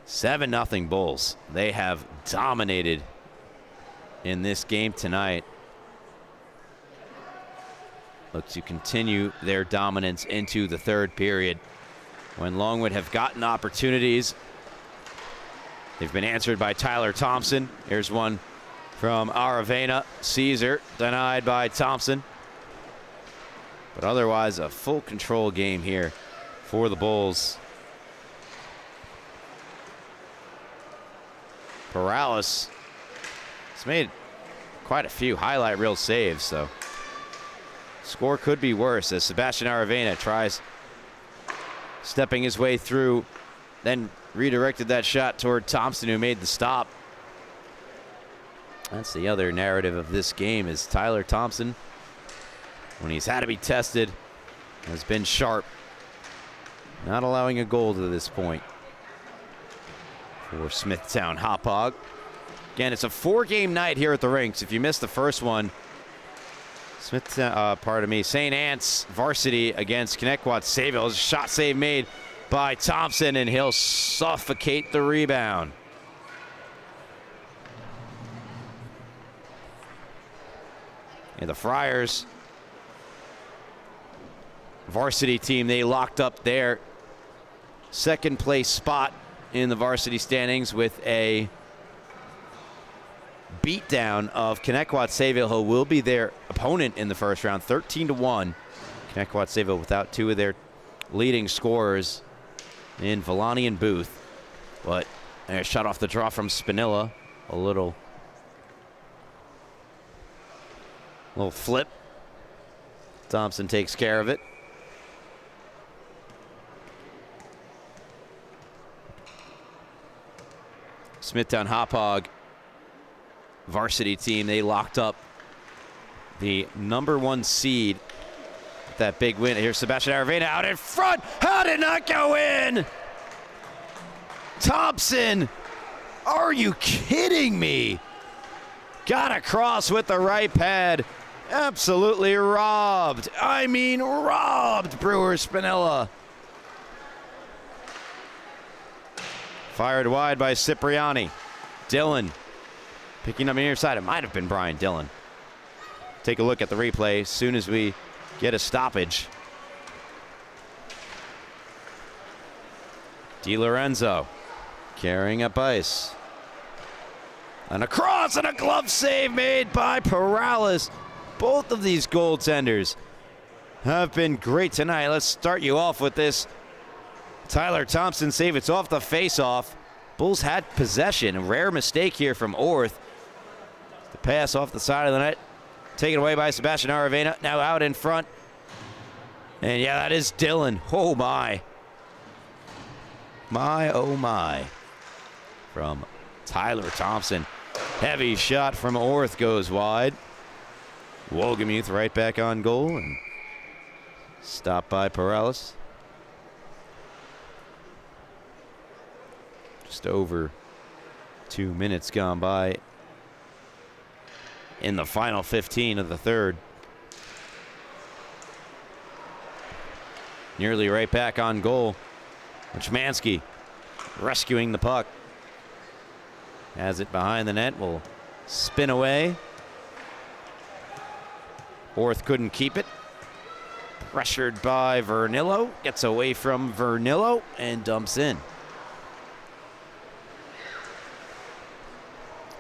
7-0 Bulls. They have dominated in this game tonight. Look to continue their dominance into the third period. When Longwood have gotten opportunities, they've been answered by Tyler Thompson. Here's one from Aravena. Caesar denied by Thompson. But otherwise, a full control game here for the Bulls. Perales has made quite a few highlight reel saves, so score could be worse as Sebastian Aravena tries stepping his way through, then redirected that shot toward Thompson, who made the stop. That's the other narrative of this game, is Tyler Thompson, when he's had to be tested, has been sharp, not allowing a goal to this point for Smithtown Hauppauge. Again, it's a 4-game night here at the rinks. If you missed the first one, St. Anne's varsity against Connecticut Sayville. Shot save made by Thompson, and he'll suffocate the rebound. And the Friars varsity team, they locked up their second place spot in the varsity standings with a beatdown of Connecticut Sayville, who will be their opponent in the first round, 13-1. Connecticut Sayville without two of their leading scorers in Villani and Booth. But a shot off the draw from Spinilla. A little flip. Thompson takes care of it. Smithtown Hauppauge varsity team, they locked up the #1 seed. That big win. Here's Sebastian Aravena out in front. How did not go in? Thompson, are you kidding me? Got across with the right pad. Absolutely robbed. I mean robbed Brewer Spinilla. Fired wide by Cipriani. Dillon picking up near side. It might have been Brian Dillon. Take a look at the replay as soon as we get a stoppage. DiLorenzo carrying up ice. And a cross and a glove save made by Perales. Both of these goaltenders have been great tonight. Let's start you off with this Tyler Thompson save. It's off the face-off. Bulls had possession. A rare mistake here from Orth. The pass off the side of the net. Taken away by Sebastian Aravena. Now out in front. And yeah, that is Dillon. Oh my. My, oh my. From Tyler Thompson. Heavy shot from Orth goes wide. Wogemuth right back on goal and stopped by Perales. Just over 2 minutes gone by in the final 15 of the third. Nearly right back on goal. Chmansky rescuing the puck. Has it behind the net, will spin away. Orth couldn't keep it. Pressured by Vernillo. Gets away from Vernillo and dumps in.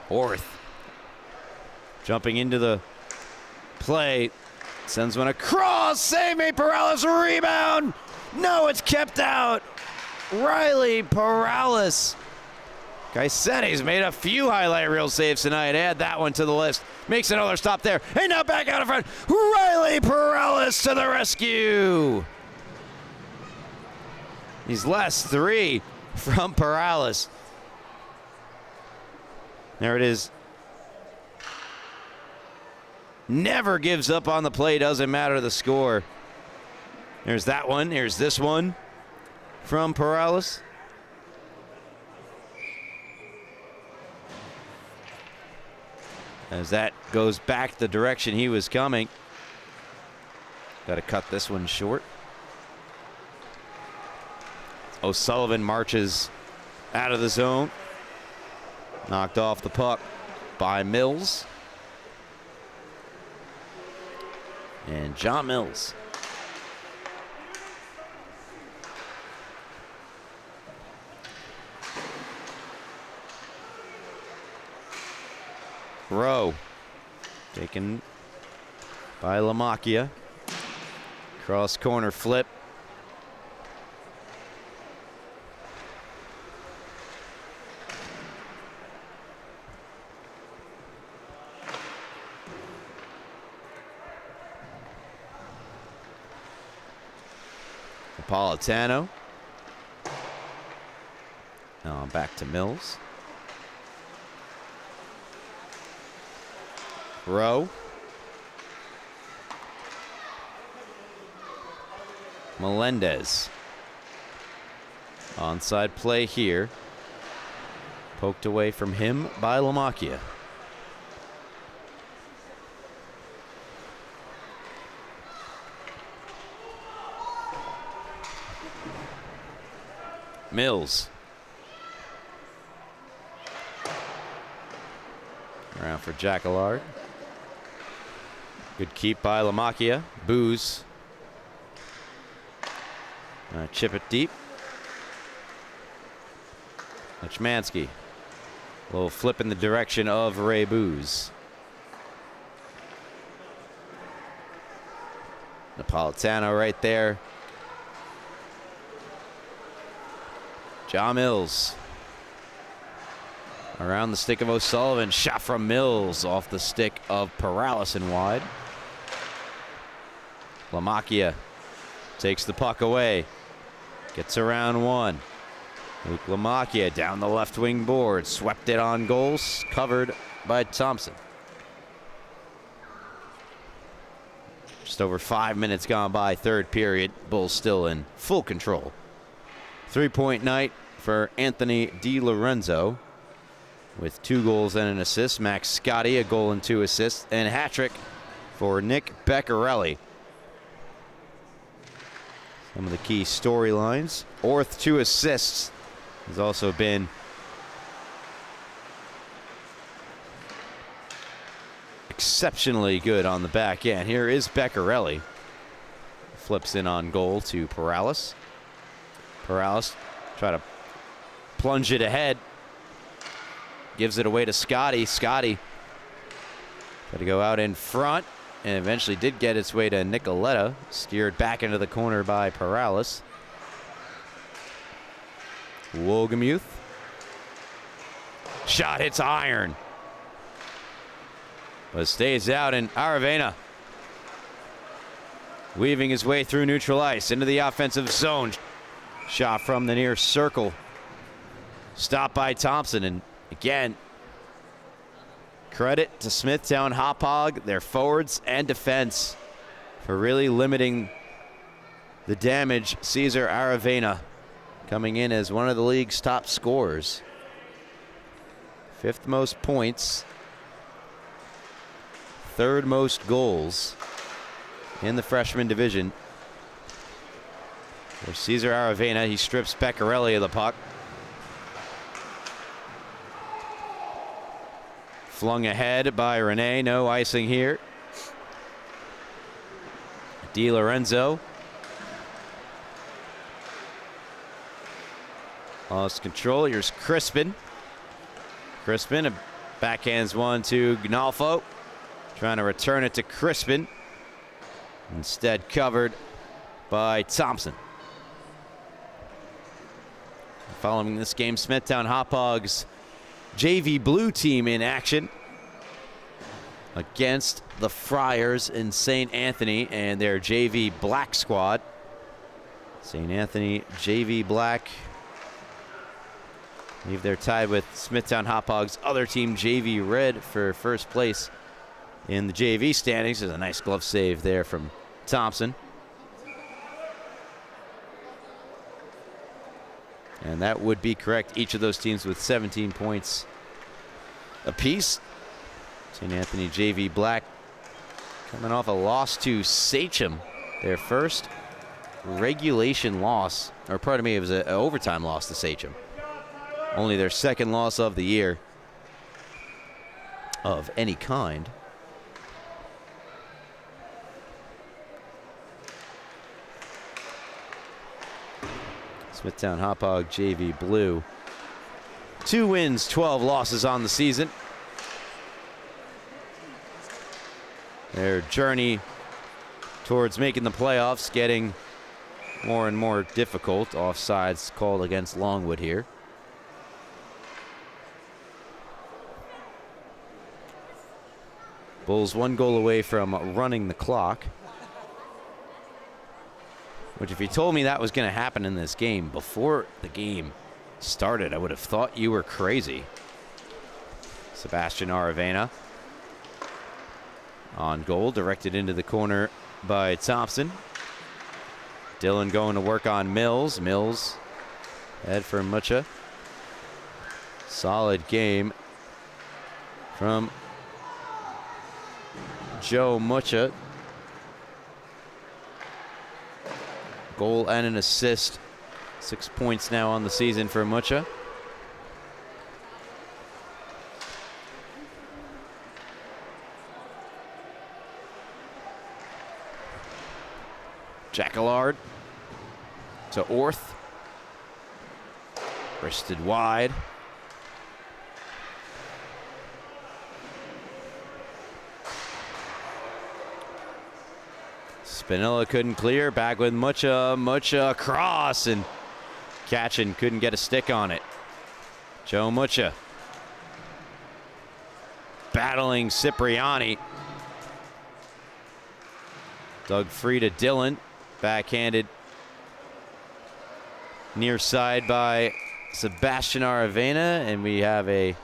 Orth jumping into the play. Sends one across. Save made. Perales rebound. No, it's kept out. Riley Perales. Gaisetti's made a few highlight reel saves tonight. Add that one to the list. Makes another stop there. And now back out in front. Riley Perales to the rescue. These last three from Perales. There it is. Never gives up on the play. Doesn't matter the score. There's that one. There's this one from Perales. as that goes back the direction he was coming. Got to cut this one short. O'Sullivan marches out of the zone. Knocked off the puck by Mills. And John Mills. Rowe taken by Lamacchia. Cross corner flip. Napolitano. Now back to Mills. Rowe. Melendez. Onside play here. Poked away from him by Lamacchia. Mills. Around for Jacquelard. Good keep by Lamacchia. Booze. Chip it deep. Lechmansky. A little flip in the direction of Ray Booze. Napolitano right there. John Mills. Around the stick of O'Sullivan. Shot from Mills off the stick of Paralis and wide. Lamacchia takes the puck away. Gets around one. Luke Lamacchia down the left wing board. Swept it on goals. Covered by Thompson. Just over 5 minutes gone by, third period. Bulls still in full control. 3-point night for Anthony DiLorenzo with 2 goals and an assist. Max Scotti, a goal and 2 assists, and a hat trick for Nick Beccarelli. Some of the key storylines. Orth, 2 assists. Has also been exceptionally good on the back end. Here is Beccarelli. Flips in on goal to Paralis. Paralis try to plunge it ahead. Gives it away to Scotti. Scotti got to go out in front and eventually did get its way to Nicoletta. Steered back into the corner by Paralis. Wogemuth. Shot hits iron. But stays out, and Aravena weaving his way through neutral ice into the offensive zone. Shot from the near circle. Stopped by Thompson, and again, credit to Smithtown Hauppauge, their forwards and defense, for really limiting the damage. Cesar Aravena coming in as one of the league's top scorers. 5th most points. 3rd most goals in the freshman division. For Cesar Aravena, he strips Beccarelli of the puck. Flung ahead by Rene. No icing here. DiLorenzo. Lost control. Here's Crispin. Crispin backhands one to Gnalfo. Trying to return it to Crispin. Instead covered by Thompson. Following this game, Smithtown Hauppauge's JV Blue team in action against the Friars in St. Anthony and their JV Black squad. St. Anthony JV Black. I believe they're tied with Smithtown Hauppauge's other team, JV Red, for first place in the JV standings. There's a nice glove save there from Thompson. And that would be correct. Each of those teams with 17 points apiece. St. Anthony JV Black coming off a loss to Sachem, their first regulation loss, or pardon me, it was an overtime loss to Sachem. Only their second loss of the year of any kind. Smithtown Hauppauge JV Blue. 2 wins, 12 losses on the season. Their journey towards making the playoffs getting more and more difficult. Offsides called against Longwood here. Bulls 1 goal away from running the clock. Which, if you told me that was going to happen in this game before the game started, I would have thought you were crazy. Sebastian Aravena on goal, directed into the corner by Thompson. Dylan going to work on Mills. Mills, head for Mucha. Solid game from Joe Mucha. Goal and an assist. 6 points now on the season for Mucha. Jackallard to Orth. Wristed wide. Spinella couldn't clear. Back with Mucha. Mucha across, and Catchin couldn't get a stick on it. Joe Mucha battling Cipriani. Dug free to Dylan. Backhanded near side by Sebastian Aravena, and we have a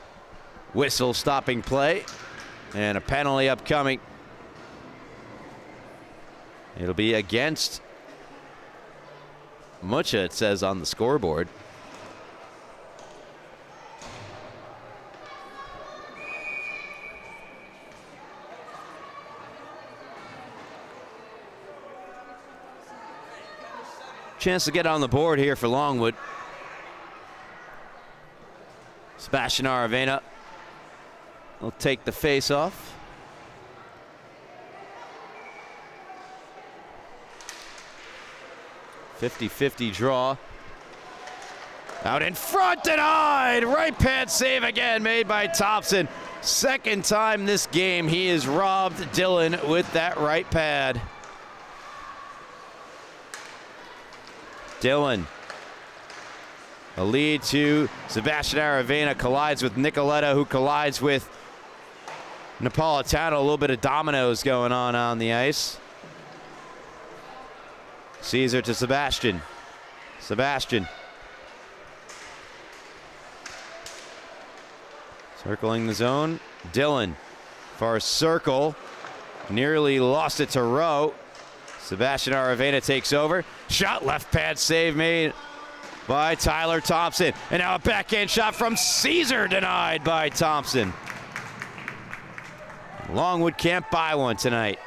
whistle stopping play and a penalty upcoming. It'll be against Mucha, it says on the scoreboard. Chance to get on the board here for Longwood. Sebastian Aravena will take the face off. .50-50 draw. Out in front, denied. Right pad save again made by Thompson. Second time this game he has robbed Dylan with that right pad. Dylan, a lead to Sebastian Aravena, collides with Nicoletta, who collides with Napolitano. A little bit of dominoes going on the ice. Caesar to Sebastian. Sebastian. Circling the zone. Dylan. Far circle. Nearly lost it to Rowe. Sebastian Aravena takes over. Shot, left pad save made by Tyler Thompson. And now a backhand shot from Caesar, denied by Thompson. Longwood can't buy one tonight.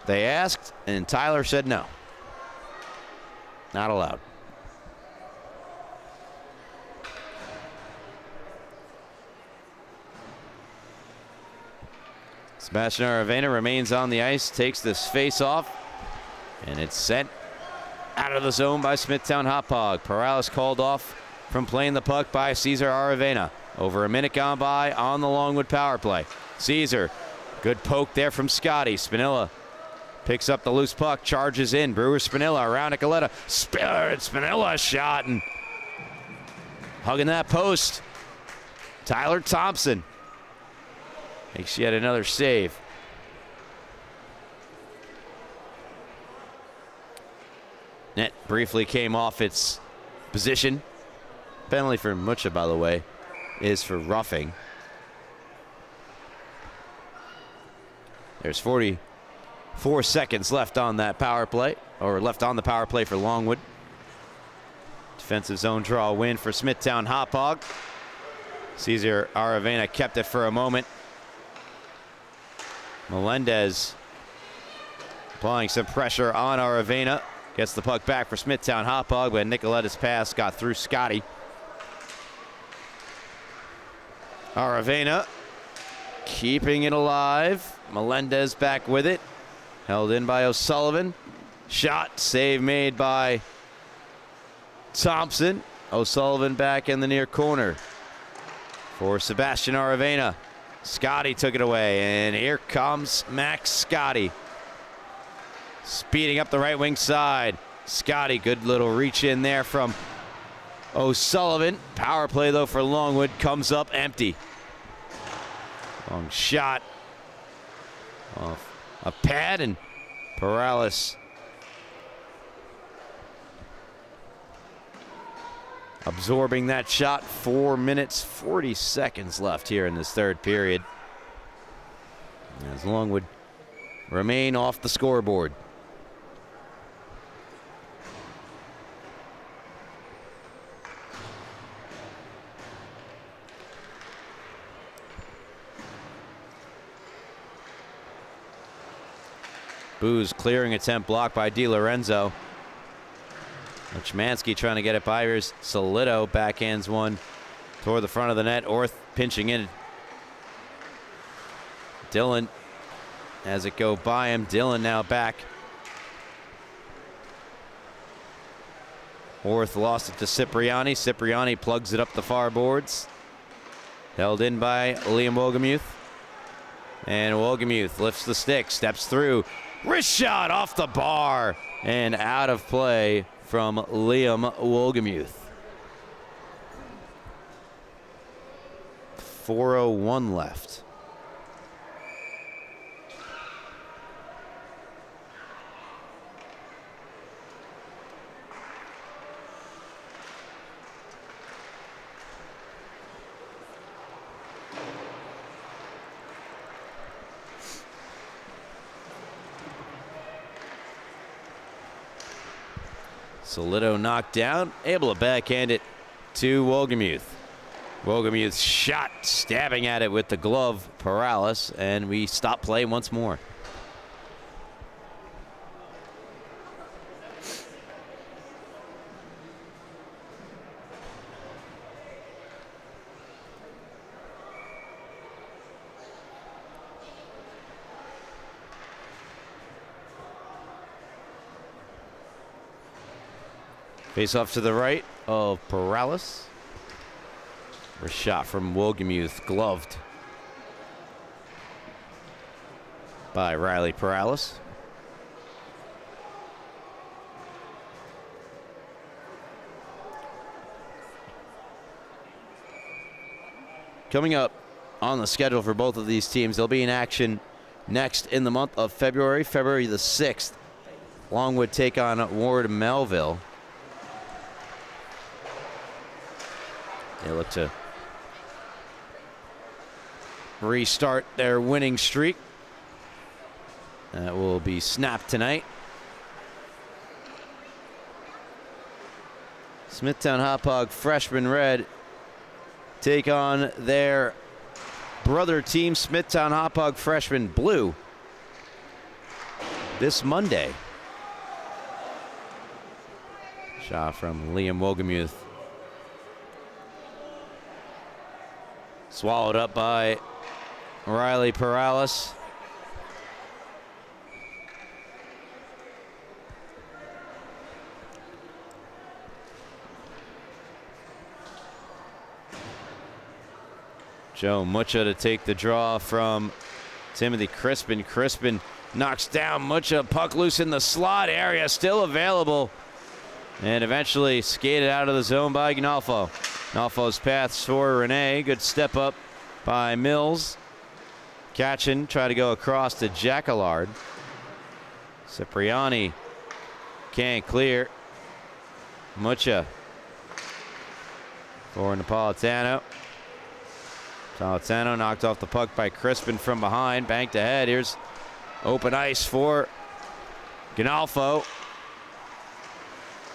They asked, and Tyler said no. Not allowed. Sebastian Aravena remains on the ice, takes this face off, and it's sent out of the zone by Smithtown Hauppauge. Perales called off from playing the puck by Cesar Aravena. Over a minute gone by on the Longwood power play. Caesar, good poke there from Scotty. Spinella picks up the loose puck, charges in. Brewer Spinella around Nicoletta. Spinella shot and hugging that post. Tyler Thompson makes yet another save. Net briefly came off its position. Penalty for Mucha, by the way, is for roughing. There's 40 4 seconds left on that power play, or left on the power play for Longwood. Defensive zone draw win for Smithtown Hauppauge. Cesar Aravena kept it for a moment. Melendez applying some pressure on Aravena. Gets the puck back for Smithtown Hauppauge, but Nicoletta's pass got through Scotty. Aravena keeping it alive. Melendez back with it. Held in by O'Sullivan. Shot, save made by Thompson. O'Sullivan back in the near corner for Sebastian Aravena. Scotty took it away, and here comes Max Scotty. Speeding up the right wing side. Scotty, good little reach in there from O'Sullivan. Power play though for Longwood comes up empty. Long shot off a pad, and Perales absorbing that shot. 4 minutes, 40 seconds left here in this third period, as Longwood remain off the scoreboard. Booz clearing attempt blocked by DiLorenzo. Chmansky trying to get it by. Here's Solito, backhands one toward the front of the net. Orth pinching in. Dillon has it go by him. Dillon now back. Orth lost it to Cipriani. Cipriani plugs it up the far boards. Held in by Liam Wohlgemuth. And Wohlgemuth lifts the stick, steps through. Wrist shot off the bar and out of play from Liam Wohlgemuth. 4:01 left. Solito knocked down, able to backhand it to Wohlgemuth. Wohlgemuth's shot, stabbing at it with the glove, Perales, and we stop play once more. Face off to the right of Perales. A shot from Wohlgemuth, gloved by Riley Perales. Coming up on the schedule for both of these teams, they'll be in action next in the month of February. February the 6th, Longwood take on Ward Melville. They look to restart their winning streak. That will be snapped tonight. Smithtown Hauppauge freshman red take on their brother team, Smithtown Hauppauge freshman blue, this Monday. Shot from Liam Wohlgemuth. Swallowed up by Riley Perales. Joe Mucha to take the draw from Timothy Crispin. Crispin knocks down Mucha. Puck loose in the slot area, still available. And eventually skated out of the zone by Gnalfo. Gnalfo's pass for Renee. Good step up by Mills. Catchin try to go across to Jacquelard. Cipriani can't clear. Mucha for Napolitano. Napolitano knocked off the puck by Crispin from behind. Banked ahead. Here's Open ice for Ginalfo.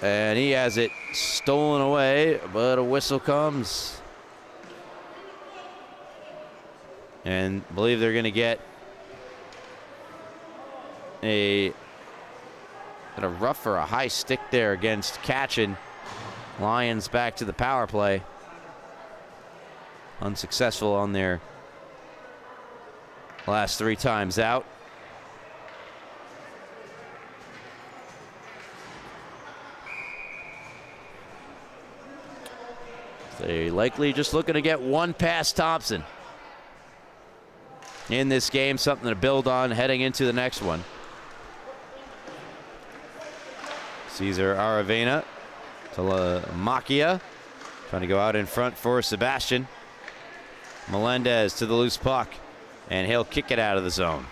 And he has it stolen away, but a whistle comes. And I believe they're going to get a rough or a high stick there against Katchen. Lions back to the power play. Unsuccessful on their last 3 times out. They likely just looking to get one past Thompson in this game, something to build on heading into the next one. Cesar Aravena to Macchia, trying to go out in front for Sebastian. Melendez to the loose puck, and he'll kick it out of the zone.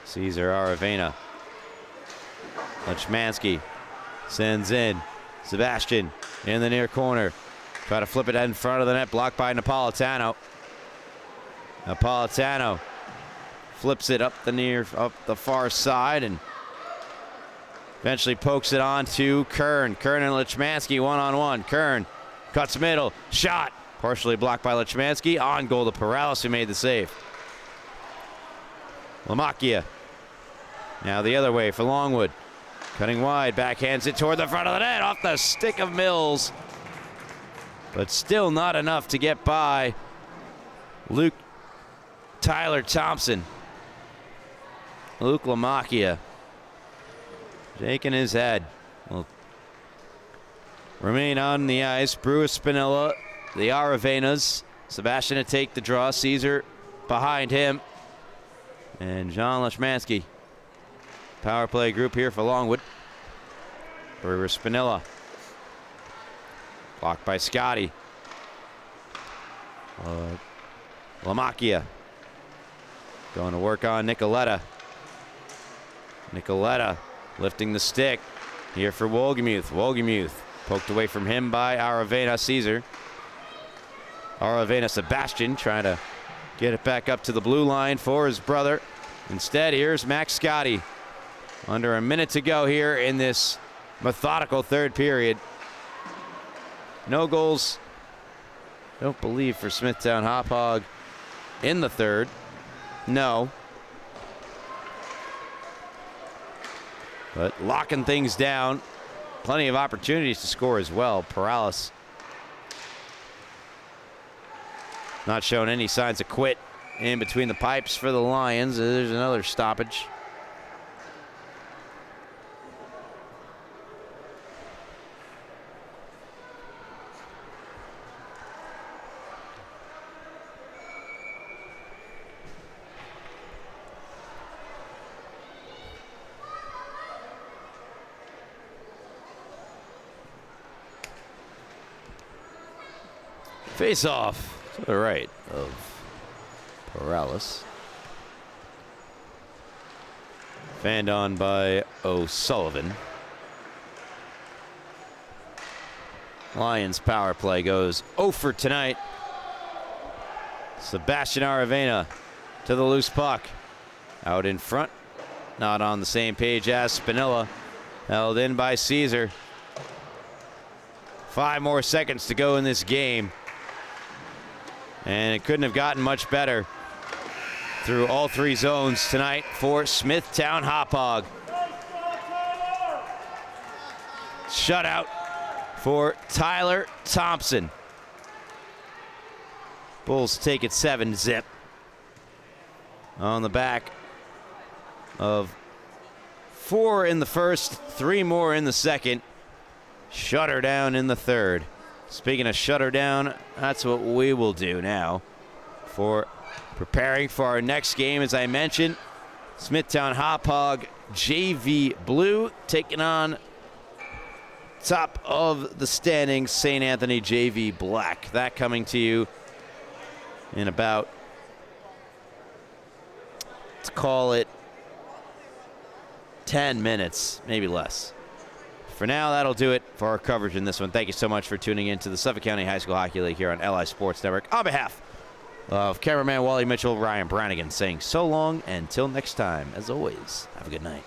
Cesar Aravena. Lechmansky sends in. Sebastian in the near corner. Try to flip it in front of the net, blocked by Napolitano. Napolitano flips it up the far side and eventually pokes it on to Kern. Kern and Lechmansky one-on-one. Kern cuts middle, shot. Partially blocked by Lechmansky. On goal to Perales, who made the save. Lamacchia. Now the other way for Longwood. Cutting wide, backhands it toward the front of the net, off the stick of Mills. But still not enough to get by Tyler Thompson. Luke Lamacchia shaking his head. Will remain on the ice. Brewer Spinella, the Aravenas. Sebastian to take the draw. Caesar behind him. And John Lechmansky. Power play group here for Longwood. Brewer Spinella. Blocked by Scotty. Lamacchia. Going to work on Nicoletta. Nicoletta lifting the stick here for Wohlgemuth. Wohlgemuth poked away from him by Aravena Caesar. Aravena Sebastian trying to get it back up to the blue line for his brother. Instead, here's Max Scotty. Under a minute to go here in this methodical third period. No goals, don't believe, for Smithtown Hauppauge in the third. No. But locking things down. Plenty of opportunities to score as well. Perales not showing any signs of quit in between the pipes for the Lions. There's another stoppage. Face off to the right of Perales. Fanned on by O'Sullivan. Lions power play goes 0 for tonight. Sebastian Aravena to the loose puck. Out in front. Not on the same page as Spinella. Held in by Caesar. 5 more seconds to go in this game. And it couldn't have gotten much better through all 3 zones tonight for Smithtown Hauppauge. Shutout for Tyler Thompson. Bulls take it 7-0 on the back of 4 in the first, 3 more in the second. Shutter down in the third. Speaking of shutter down, that's what we will do now for preparing for our next game. As I mentioned, Smithtown Hauppauge JV Blue taking on top of the standings St. Anthony JV Black. That coming to you in about, let's call it 10 minutes, maybe less. For now, that'll do it for our coverage in this one. Thank you so much for tuning in to the Suffolk County High School Hockey League here on LI Sports Network. On behalf Of cameraman Wally Mitchell, Ryan Brannigan saying so long until next time. As always, have a good night.